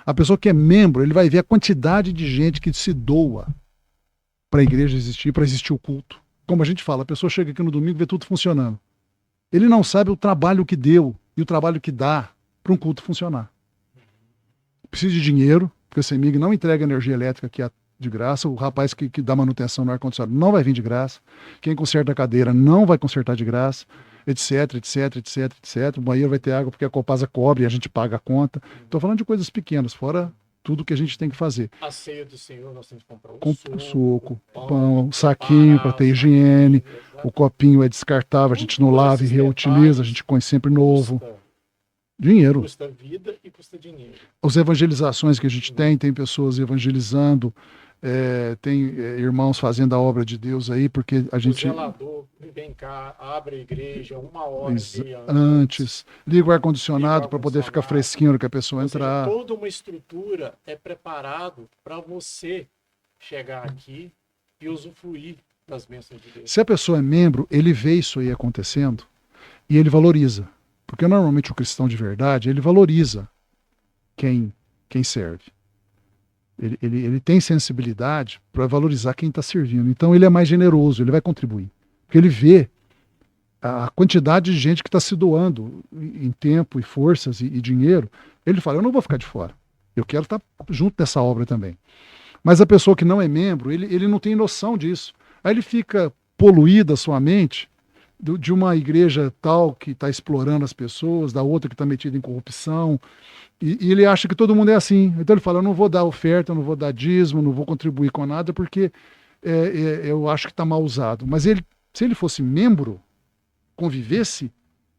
[SPEAKER 1] A pessoa que é membro, ele vai ver a quantidade de gente que se doa para a igreja existir, para existir o culto. Como a gente fala, a pessoa chega aqui no domingo e vê tudo funcionando. Ele não sabe o trabalho que deu e o trabalho que dá para um culto funcionar. Precisa de dinheiro, porque a CEMIG não entrega energia elétrica aqui de graça. O rapaz que dá manutenção no ar-condicionado não vai vir de graça. Quem conserta a cadeira não vai consertar de graça, etc, etc, etc, etc. O banheiro vai ter água porque a Copasa cobre e a gente paga a conta. Estou falando de coisas pequenas, fora tudo que a gente tem que fazer.
[SPEAKER 2] A ceia do Senhor, nós temos que comprar
[SPEAKER 1] o suco, pão, saquinho para ter higiene, o copinho é descartável, a gente não lava e reutiliza, a gente põe sempre novo. Dinheiro.
[SPEAKER 2] Custa vida e custa dinheiro.
[SPEAKER 1] As evangelizações que a gente tem pessoas evangelizando, tem irmãos fazendo a obra de Deus aí, porque a gente...
[SPEAKER 2] O zelador vem cá, abre a igreja 1 hora
[SPEAKER 1] antes, liga o ar-condicionado para poder ficar fresquinho na que a pessoa entrar.
[SPEAKER 2] Seja, toda uma estrutura é preparado para você chegar aqui e usufruir das bênçãos de Deus.
[SPEAKER 1] Se a pessoa é membro, ele vê isso aí acontecendo e ele valoriza. Porque normalmente o cristão de verdade, ele valoriza quem serve. Ele tem sensibilidade para valorizar quem está servindo. Então ele é mais generoso, ele vai contribuir. Porque ele vê a quantidade de gente que está se doando em tempo e forças e dinheiro. Ele fala, eu não vou ficar de fora. Eu quero estar junto dessa obra também. Mas a pessoa que não é membro, ele não tem noção disso. Aí ele fica poluída a sua mente de uma igreja tal que está explorando as pessoas, da outra que está metida em corrupção, e ele acha que todo mundo é assim. Então ele fala, eu não vou dar oferta, eu não vou dar dízimo, não vou contribuir com nada, porque eu acho que está mal usado. Mas se ele fosse membro, convivesse,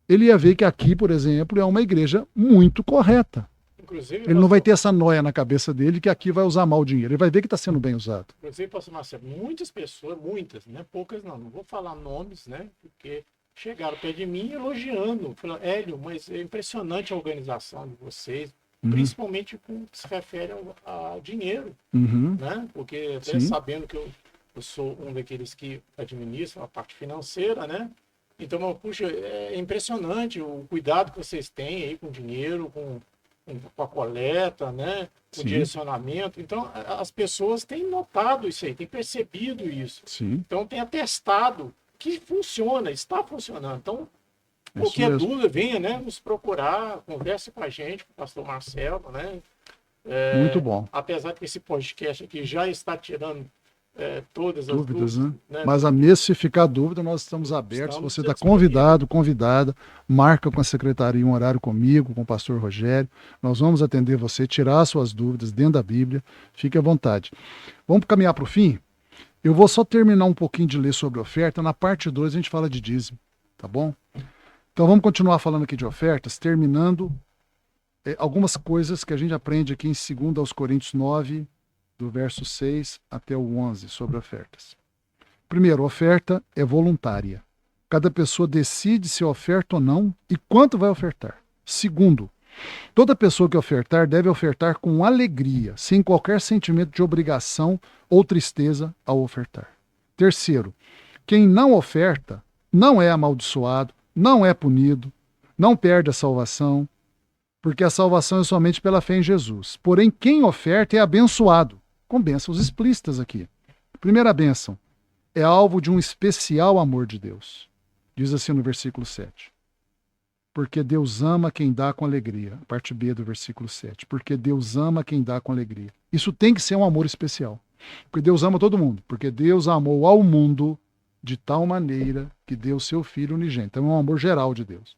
[SPEAKER 1] ele ia ver que aqui, por exemplo, é uma igreja muito correta.
[SPEAKER 2] Inclusive,
[SPEAKER 1] ele não vai ter essa noia na cabeça dele que aqui vai usar mal o dinheiro. Ele vai ver que está sendo bem usado.
[SPEAKER 2] Inclusive, pastor Marcelo, muitas pessoas, né? Poucas não vou falar nomes, né? Porque chegaram perto de mim elogiando. Falaram, Hélio, mas é impressionante a organização de vocês, principalmente com o que se refere a dinheiro, né? Porque até sabendo que eu sou um daqueles que administram a parte financeira, né? Então, puxa, é impressionante o cuidado que vocês têm aí com o dinheiro, com a coleta, né? O direcionamento. Então, as pessoas têm notado isso aí, têm percebido isso.
[SPEAKER 1] Sim.
[SPEAKER 2] Então, tem atestado que funciona, está funcionando. Então, qualquer dúvida, venha, né, nos procurar, converse com a gente, com o pastor Marcelo, né?
[SPEAKER 1] Muito bom.
[SPEAKER 2] Apesar que esse podcast aqui já está tirando todas as
[SPEAKER 1] dúvidas,
[SPEAKER 2] né?
[SPEAKER 1] Mas se ficar dúvida, nós estamos abertos. Você está convidado, convidada, marca com a secretaria um horário comigo, com o pastor Rogério. Nós vamos atender você, tirar suas dúvidas dentro da Bíblia. Fique à vontade. Vamos caminhar para o fim? Eu vou só terminar um pouquinho de ler sobre oferta. Na parte 2 a gente fala de dízimo, tá bom? Então vamos continuar falando aqui de ofertas, terminando algumas coisas que a gente aprende aqui em 2 aos Coríntios 9, do verso 6 até o 11, sobre ofertas. Primeiro, oferta é voluntária. Cada pessoa decide se oferta ou não e quanto vai ofertar. Segundo, toda pessoa que ofertar deve ofertar com alegria, sem qualquer sentimento de obrigação ou tristeza ao ofertar. Terceiro, quem não oferta não é amaldiçoado, não é punido, não perde a salvação, porque a salvação é somente pela fé em Jesus. Porém, quem oferta é abençoado, com bênçãos explícitas aqui. Primeira bênção, é alvo de um especial amor de Deus. Diz assim no versículo 7. Porque Deus ama quem dá com alegria. Parte B do versículo 7. Porque Deus ama quem dá com alegria. Isso tem que ser um amor especial. Porque Deus ama todo mundo. Porque Deus amou ao mundo de tal maneira que deu seu Filho unigênito. Então é um amor geral de Deus.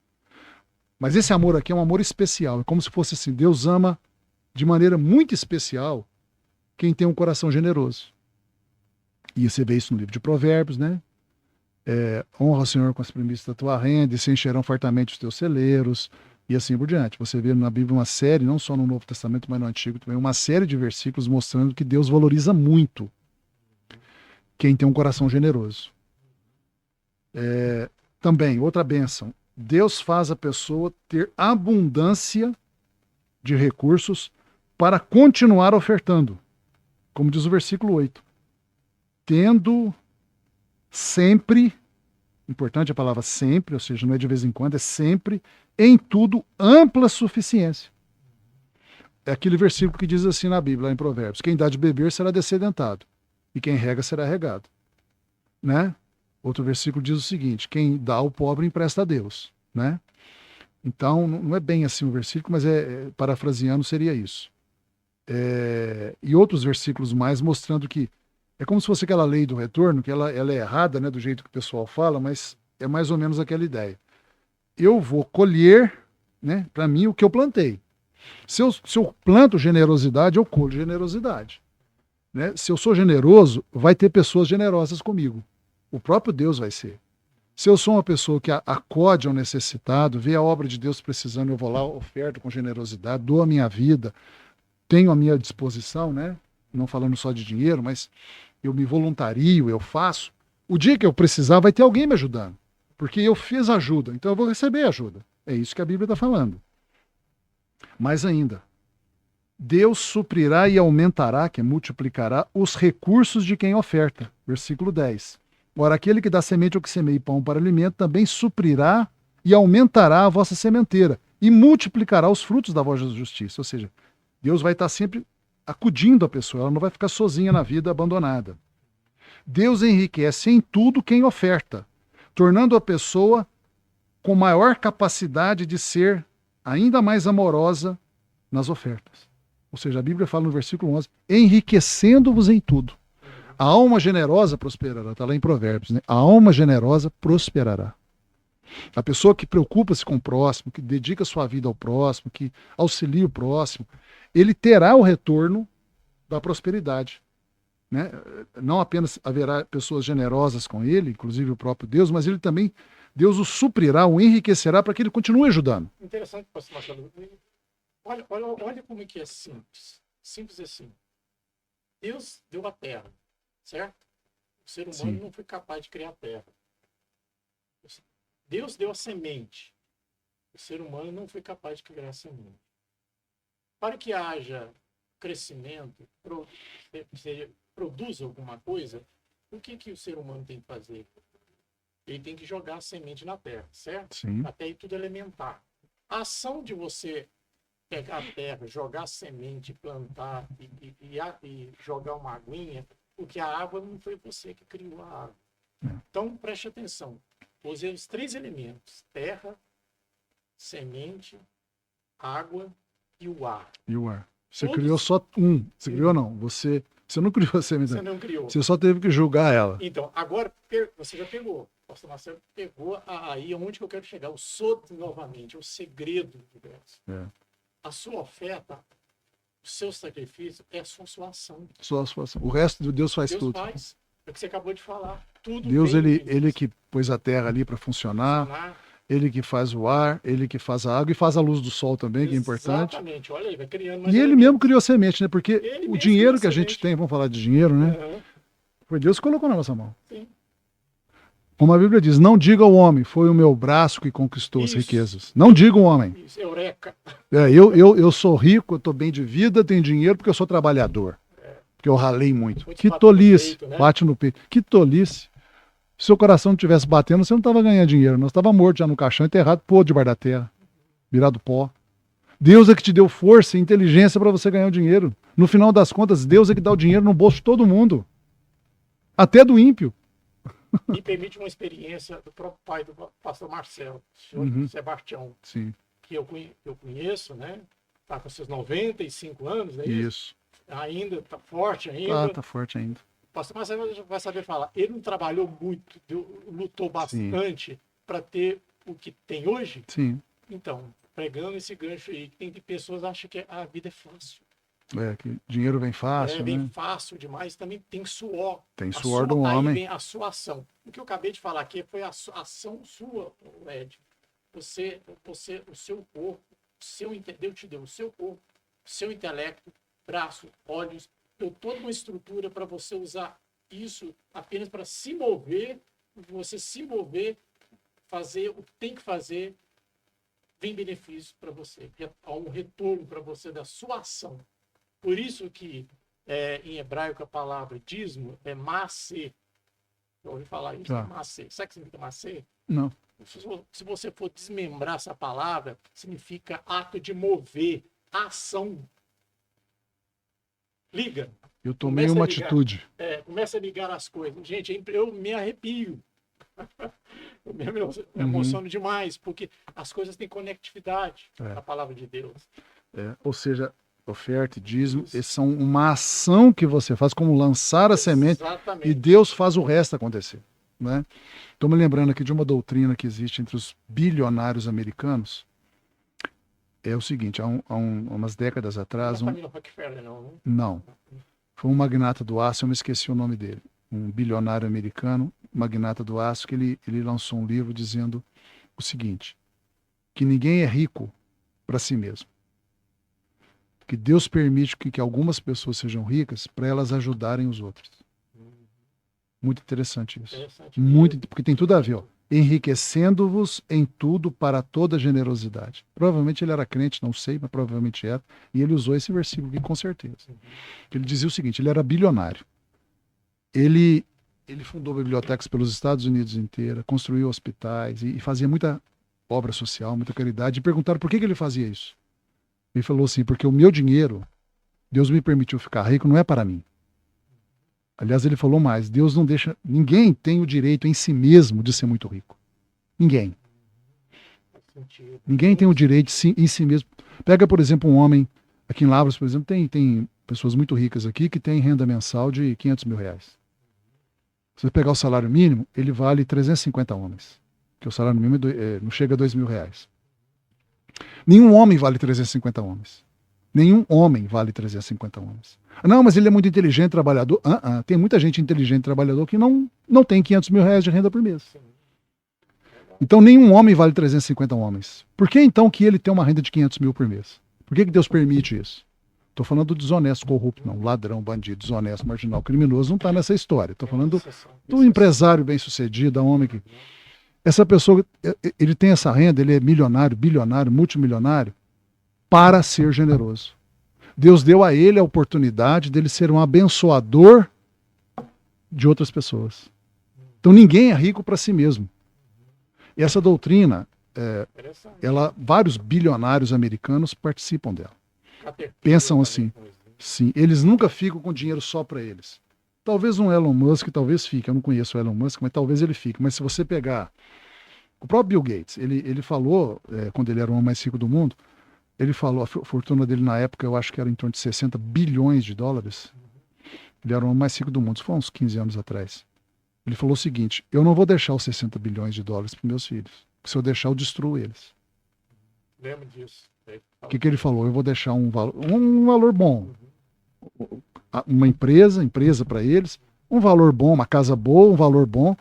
[SPEAKER 1] Mas esse amor aqui é um amor especial. É como se fosse assim, Deus ama de maneira muito especial quem tem um coração generoso. E você vê isso no livro de Provérbios, né? Honra o Senhor com as primícias da tua renda e se encherão fartamente os teus celeiros, e assim por diante. Você vê na Bíblia uma série, não só no Novo Testamento, mas no Antigo também, uma série de versículos mostrando que Deus valoriza muito quem tem um coração generoso. Também, outra bênção, Deus faz a pessoa ter abundância de recursos para continuar ofertando, como diz o versículo 8. Tendo sempre, importante a palavra sempre, ou seja, não é de vez em quando, é sempre, em tudo, ampla suficiência. É aquele versículo que diz assim na Bíblia, lá em Provérbios, quem dá de beber será descedentado, e quem rega será regado. Né? Outro versículo diz o seguinte, quem dá ao pobre empresta a Deus. Né? Então, não é bem assim o versículo, mas parafraseando seria isso. E outros versículos mais mostrando que é como se fosse aquela lei do retorno, que ela é errada, né, do jeito que o pessoal fala, mas é mais ou menos aquela ideia. Eu vou colher, né, para mim, o que eu plantei. Se eu planto generosidade, eu colho generosidade. Né? Se eu sou generoso, vai ter pessoas generosas comigo. O próprio Deus vai ser. Se eu sou uma pessoa que acode ao necessitado, vê a obra de Deus precisando, eu vou lá, oferto com generosidade, dou a minha vida, tenho a minha disposição, né? Não falando só de dinheiro, mas eu me voluntario, eu faço. O dia que eu precisar, vai ter alguém me ajudando. Porque eu fiz ajuda, então eu vou receber ajuda. É isso que a Bíblia está falando. Mais ainda, Deus suprirá e aumentará, que multiplicará, os recursos de quem oferta. Versículo 10. Ora, aquele que dá semente ao que semeia e pão para alimento, também suprirá e aumentará a vossa sementeira e multiplicará os frutos da vossa justiça. Ou seja, Deus vai estar sempre acudindo a pessoa, ela não vai ficar sozinha na vida, abandonada. Deus enriquece em tudo quem oferta, tornando a pessoa com maior capacidade de ser ainda mais amorosa nas ofertas. Ou seja, a Bíblia fala no versículo 11, enriquecendo-vos em tudo. A alma generosa prosperará, está lá em Provérbios, né? A alma generosa prosperará. A pessoa que preocupa-se com o próximo, que dedica sua vida ao próximo, que auxilia o próximo, ele terá o retorno da prosperidade. Né? Não apenas haverá pessoas generosas com ele, inclusive o próprio Deus, mas ele também, Deus o suprirá, o enriquecerá para que ele continue ajudando.
[SPEAKER 2] Interessante, pastor Marcelo. Olha como é que é simples. Simples assim. Deus deu a terra, certo? O ser humano
[SPEAKER 1] Sim.
[SPEAKER 2] não foi capaz de criar a terra. Deus deu a semente. O ser humano não foi capaz de criar a semente. Para que haja crescimento, produza alguma coisa, o que o ser humano tem que fazer? Ele tem que jogar a semente na terra, certo?
[SPEAKER 1] Sim.
[SPEAKER 2] Até aí tudo elementar. A ação de você pegar a terra, jogar a semente, plantar e jogar uma aguinha, porque a água não foi você que criou a água. Então, preste atenção. Usei os 3 elementos: terra, semente, água e o ar.
[SPEAKER 1] E o ar. Você
[SPEAKER 2] Todos...
[SPEAKER 1] criou só um. Você criou não. Você não criou a semente.
[SPEAKER 2] Você não criou.
[SPEAKER 1] Você só teve que julgar ela.
[SPEAKER 2] Então, agora você já pegou. O pastor Marcelo pegou aí onde que eu quero chegar. Eu sou novamente o segredo do verso. A sua oferta, o seu sacrifício é a sua ação.
[SPEAKER 1] Só a sua ação. O resto de Deus faz
[SPEAKER 2] Deus
[SPEAKER 1] tudo.
[SPEAKER 2] faz. É o que você acabou de falar. Tudo
[SPEAKER 1] Deus,
[SPEAKER 2] vem
[SPEAKER 1] ele que pôs a terra ali para funcionar. ele que faz o ar, ele que faz a água e faz a luz do sol também, que é importante.
[SPEAKER 2] Exatamente, olha aí, vai criando mais
[SPEAKER 1] E ele
[SPEAKER 2] elementos.
[SPEAKER 1] mesmo criou semente, né? Porque
[SPEAKER 2] Ele
[SPEAKER 1] o
[SPEAKER 2] mesmo
[SPEAKER 1] dinheiro
[SPEAKER 2] criou
[SPEAKER 1] que a gente
[SPEAKER 2] semente.
[SPEAKER 1] tem, vamos falar de dinheiro, né?
[SPEAKER 2] Aham,
[SPEAKER 1] Foi Deus que colocou na nossa mão.
[SPEAKER 2] sim.
[SPEAKER 1] Como a Bíblia diz, não diga ao homem, foi o meu braço que conquistou as
[SPEAKER 2] Isso.
[SPEAKER 1] riquezas. Não diga ao homem.
[SPEAKER 2] Isso, eureka.
[SPEAKER 1] Eu sou rico, eu estou bem de vida, tenho dinheiro porque eu sou trabalhador. Porque eu ralei muito.
[SPEAKER 2] Muitos
[SPEAKER 1] Que
[SPEAKER 2] batem no
[SPEAKER 1] tolice.
[SPEAKER 2] peito, né?
[SPEAKER 1] Bate no peito. Que tolice. Se seu coração não estivesse batendo, você não estava ganhando dinheiro. Nós estava morto já no caixão, enterrado, podre debaixo da terra. Virado pó. Deus é que te deu força e inteligência para você ganhar o dinheiro. No final das contas, Deus é que dá o dinheiro no bolso de todo mundo. Até do ímpio.
[SPEAKER 2] E permite uma experiência do próprio pai do pastor Marcelo, o senhor
[SPEAKER 1] Uhum.
[SPEAKER 2] Sebastião,
[SPEAKER 1] Sim,
[SPEAKER 2] que eu conheço, né? Está com seus 95 anos, é isso?
[SPEAKER 1] isso.
[SPEAKER 2] Ainda, está forte ainda.
[SPEAKER 1] Tá forte ainda.
[SPEAKER 2] O pastor Marcelo vai saber falar. Ele não trabalhou muito, lutou bastante para ter o que tem hoje?
[SPEAKER 1] Sim.
[SPEAKER 2] Então, pregando esse gancho aí, que tem pessoas que acham que a vida é fácil.
[SPEAKER 1] Que dinheiro vem fácil,
[SPEAKER 2] Vem
[SPEAKER 1] né?
[SPEAKER 2] fácil demais, também tem suor.
[SPEAKER 1] Tem
[SPEAKER 2] A
[SPEAKER 1] suor
[SPEAKER 2] sua-
[SPEAKER 1] do
[SPEAKER 2] aí
[SPEAKER 1] homem.
[SPEAKER 2] vem a sua ação. O que eu acabei de falar aqui foi a ação sua, Ed. O seu corpo, Deus te deu o seu corpo, o seu intelecto, braço, olhos, deu toda uma estrutura para você usar isso apenas para se mover, você se mover, fazer o que tem que fazer, vem benefício para você, há um retorno para você da sua ação. Por isso que em hebraico a palavra dízimo é macê. Eu ouvi falar isso,
[SPEAKER 1] Tá.
[SPEAKER 2] macê. Sabe o que significa macê?
[SPEAKER 1] Não.
[SPEAKER 2] Se você for desmembrar essa palavra, significa ato de mover, ação. Liga.
[SPEAKER 1] Eu tomei
[SPEAKER 2] Começa
[SPEAKER 1] uma
[SPEAKER 2] a ligar.
[SPEAKER 1] atitude.
[SPEAKER 2] Começa a ligar as coisas. Gente, eu me arrepio. Eu me
[SPEAKER 1] Uhum.
[SPEAKER 2] emociono demais, porque as coisas têm conectividade
[SPEAKER 1] É.
[SPEAKER 2] na palavra de Deus.
[SPEAKER 1] Ou seja, oferta e dízimo, esses são uma ação que você faz, como lançar a semente,
[SPEAKER 2] Exatamente.
[SPEAKER 1] e Deus faz o resto acontecer. Né? Estou me lembrando aqui de uma doutrina que existe entre os bilionários americanos. É o seguinte, há umas décadas atrás...
[SPEAKER 2] Não é a família Rockefeller, não, né?
[SPEAKER 1] Não. Foi um magnata do aço, eu me esqueci o nome dele. Um bilionário americano, magnata do aço, que ele lançou um livro dizendo o seguinte, que ninguém é rico para si mesmo. Que Deus permite que algumas pessoas sejam ricas para elas ajudarem os outros. Muito interessante isso.
[SPEAKER 2] Interessante.
[SPEAKER 1] Muito, porque tem tudo a ver. Ó. Enriquecendo-vos em tudo para toda generosidade. Provavelmente ele era crente, não sei, mas provavelmente era. E ele usou esse versículo aqui com certeza. Ele dizia o seguinte, ele era bilionário. Ele fundou bibliotecas pelos Estados Unidos inteira, construiu hospitais e fazia muita obra social, muita caridade. E perguntaram por que ele fazia isso. Ele falou assim, porque o meu dinheiro, Deus me permitiu ficar rico, não é para mim. Aliás, ele falou mais, Deus não deixa, ninguém tem o direito em si mesmo de ser muito rico. Ninguém. Ninguém tem o direito em si mesmo. Pega, por exemplo, um homem, aqui em Lavras, por exemplo, tem pessoas muito ricas aqui que têm renda mensal de 500 mil reais. Se você pegar o salário mínimo, ele vale 350 homens. Porque o salário mínimo não chega a 2 mil reais. Nenhum homem vale 350 homens. Nenhum homem vale 350 homens. Não, mas ele é muito inteligente, trabalhador. Tem muita gente inteligente, trabalhador, que não tem 500 mil reais de renda por mês. Então, nenhum homem vale 350 homens. Por que então que ele tem uma renda de 500 mil por mês? Por que Deus permite isso? Estou falando do desonesto, corrupto, não. Ladrão, bandido, desonesto, marginal, criminoso, não está nessa história. Estou falando do empresário bem-sucedido, da homem que... Essa pessoa, ele tem essa renda, ele é milionário, bilionário, multimilionário, para ser generoso. Deus deu a ele a oportunidade dele ser um abençoador de outras pessoas. Então ninguém é rico para si mesmo. E essa doutrina, vários bilionários americanos participam dela. Pensam assim, sim, eles nunca ficam com dinheiro só para eles. Talvez um Elon Musk, talvez fique, eu não conheço o Elon Musk, mas talvez ele fique. Mas se você pegar o próprio Bill Gates, ele falou, quando ele era o homem mais rico do mundo, ele falou, a fortuna dele na época, eu acho que era em torno de 60 bilhões de dólares. Ele era o homem mais rico do mundo, isso foi uns 15 anos atrás. Ele falou o seguinte, eu não vou deixar os 60 bilhões de dólares para meus filhos, porque se eu deixar, eu destruo eles.
[SPEAKER 2] Lembro disso.
[SPEAKER 1] O que ele falou? Eu vou deixar um valor bom. Uma empresa para eles, um valor bom, uma casa boa, um valor bom,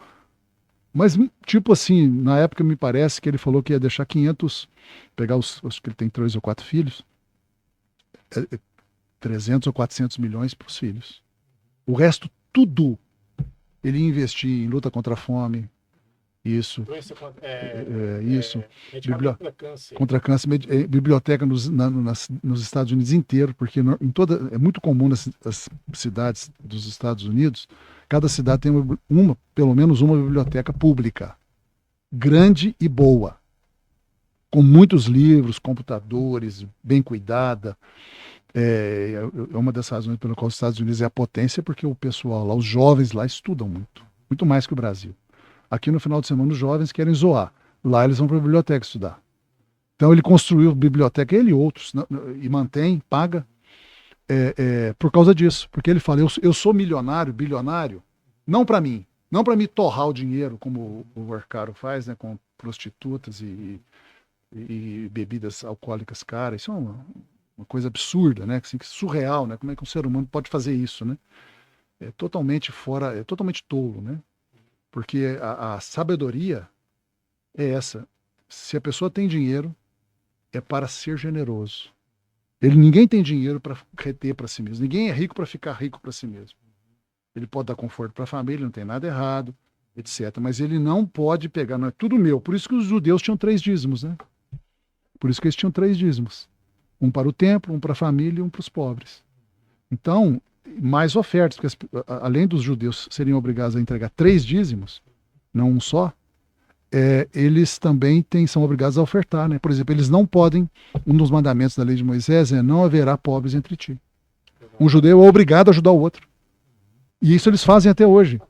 [SPEAKER 1] Mas, tipo assim, na época me parece que ele falou que ia deixar 500, pegar acho que ele tem 3 ou 4 filhos, 300 ou 400 milhões para os filhos. O resto, tudo, ele ia investir em luta contra a fome, isso,
[SPEAKER 2] Doença
[SPEAKER 1] isso,
[SPEAKER 2] medicamento para câncer.
[SPEAKER 1] contra câncer, biblioteca nos Estados Unidos inteiro, porque é muito comum nas cidades dos Estados Unidos, cada cidade tem pelo menos uma biblioteca pública, grande e boa, com muitos livros, computadores, bem cuidada. É uma das razões pela qual os Estados Unidos é a potência, porque o pessoal lá, os jovens lá estudam muito, muito mais que o Brasil. Aqui no final de semana os jovens querem zoar. Lá eles vão para a biblioteca estudar. Então ele construiu biblioteca, ele e outros, e mantém, paga, por causa disso. Porque ele fala, eu sou milionário, bilionário, não para mim. Não para me torrar o dinheiro, como o Arcaro faz, né, com prostitutas e bebidas alcoólicas caras. Isso é uma coisa absurda, né? Assim, surreal, né? Como é que um ser humano pode fazer isso, né? É totalmente fora, é totalmente tolo, né? Porque a sabedoria é essa. Se a pessoa tem dinheiro, é para ser generoso. Ninguém tem dinheiro para reter para si mesmo. Ninguém é rico para ficar rico para si mesmo. Ele pode dar conforto para a família, não tem nada errado, etc. Mas ele não pode pegar, não é tudo meu. Por isso que os judeus tinham 3 dízimos, né? Por isso que eles tinham 3 dízimos. Um para o templo, um para a família e um para os pobres. Então, mais ofertas, porque além dos judeus serem obrigados a entregar 3 dízimos, não um só, eles também são obrigados a ofertar, né? Por exemplo, eles não podem, um dos mandamentos da lei de Moisés é não haverá pobres entre ti. Um judeu é obrigado a ajudar o outro. E isso eles fazem até hoje.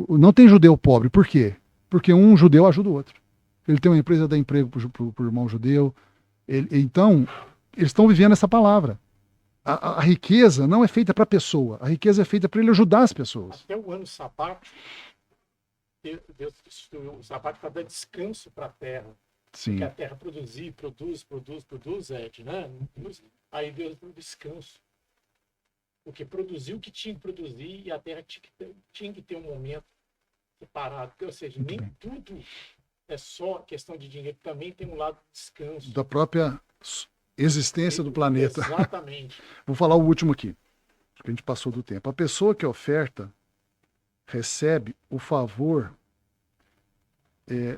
[SPEAKER 1] Não tem judeu pobre. Por quê? Porque um judeu ajuda o outro. Ele tem uma empresa, dá emprego para o irmão judeu. Então, eles estão vivendo essa palavra. A riqueza não é feita para a pessoa. A riqueza é feita para ele ajudar as pessoas.
[SPEAKER 2] Até o ano sabático, Deus instituiu o sabático para dar descanso para a terra.
[SPEAKER 1] Sim.
[SPEAKER 2] Porque a terra produz, Ed, né? Aí Deus deu descanso. Porque produziu o que tinha que produzir e a terra tinha que ter um momento separado. Ou seja, nem tudo é só questão de dinheiro, também tem um lado de descanso.
[SPEAKER 1] Da própria existência do planeta.
[SPEAKER 2] Exatamente.
[SPEAKER 1] Vou falar o último aqui, porque a gente passou do tempo. A pessoa que oferta recebe o favor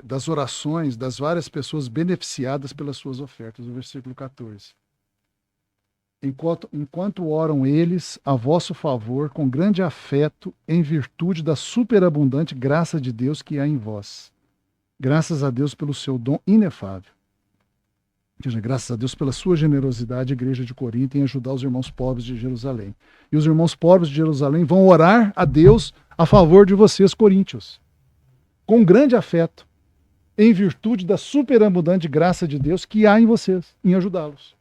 [SPEAKER 1] das orações das várias pessoas beneficiadas pelas suas ofertas, o versículo 14. Enquanto oram eles a vosso favor com grande afeto, em virtude da superabundante graça de Deus que há em vós. Graças a Deus pelo seu dom inefável. Ou seja, graças a Deus pela sua generosidade, a igreja de Corinto, em ajudar os irmãos pobres de Jerusalém. E os irmãos pobres de Jerusalém vão orar a Deus a favor de vocês, coríntios, com grande afeto, em virtude da superabundante graça de Deus que há em vocês, em ajudá-los.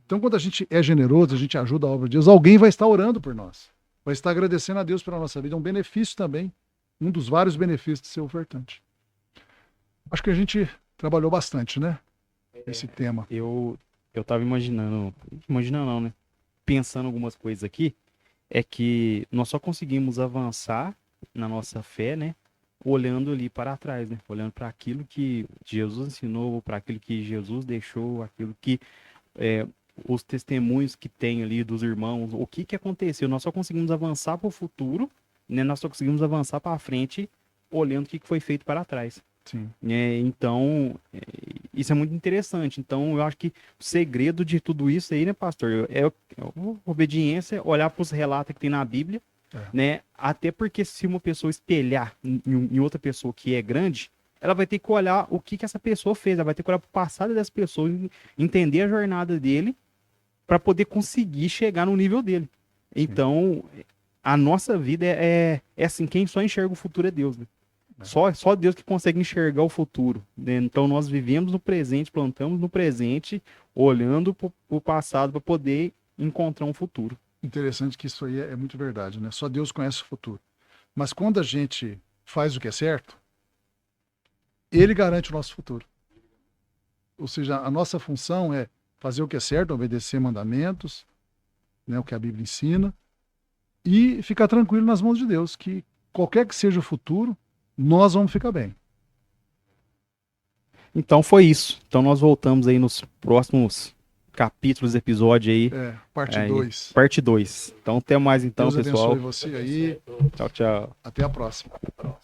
[SPEAKER 1] Então, quando a gente é generoso, a gente ajuda a obra de Deus, alguém vai estar orando por nós, vai estar agradecendo a Deus pela nossa vida. É um benefício também, um dos vários benefícios de ser ofertante. Acho que a gente trabalhou bastante, né? Esse tema.
[SPEAKER 3] Eu tava imaginando não, né? Pensando algumas coisas aqui, é que nós só conseguimos avançar na nossa fé, né? Olhando ali para trás, né? Olhando para aquilo que Jesus ensinou, para aquilo que Jesus deixou, aquilo que os testemunhos que tem ali dos irmãos, o que aconteceu. Nós só conseguimos avançar para o futuro, né? Nós só conseguimos avançar para frente olhando o que foi feito para trás.
[SPEAKER 1] Sim.
[SPEAKER 3] Então, isso é muito interessante. Então, eu acho que o segredo de tudo isso aí, né, pastor, é a obediência, olhar para os relatos que tem na Bíblia, né? Até porque se uma pessoa espelhar em outra pessoa que é grande, ela vai ter que olhar o que essa pessoa fez, ela vai ter que olhar para o passado dessa pessoa, entender a jornada dele, para poder conseguir chegar no nível dele. Então, a nossa vida é assim, quem só enxerga o futuro é Deus, né? Só Deus que consegue enxergar o futuro, né? Então nós vivemos no presente, plantamos no presente, olhando para o passado para poder encontrar um futuro.
[SPEAKER 1] Interessante que isso aí é muito verdade, né? Só Deus conhece o futuro. Mas quando a gente faz o que é certo, Ele garante o nosso futuro. Ou seja, a nossa função é fazer o que é certo, obedecer mandamentos, né, o que a Bíblia ensina, e ficar tranquilo nas mãos de Deus, que qualquer que seja o futuro, nós vamos ficar bem.
[SPEAKER 3] Então foi isso. Então nós voltamos aí nos próximos capítulos, episódio aí,
[SPEAKER 1] Parte
[SPEAKER 3] aí,
[SPEAKER 1] 2.
[SPEAKER 3] parte 2. Então até mais então,
[SPEAKER 1] Deus
[SPEAKER 3] pessoal.
[SPEAKER 1] abençoe você aí.
[SPEAKER 3] Tchau, tchau.
[SPEAKER 1] Até a próxima.
[SPEAKER 2] Próximo.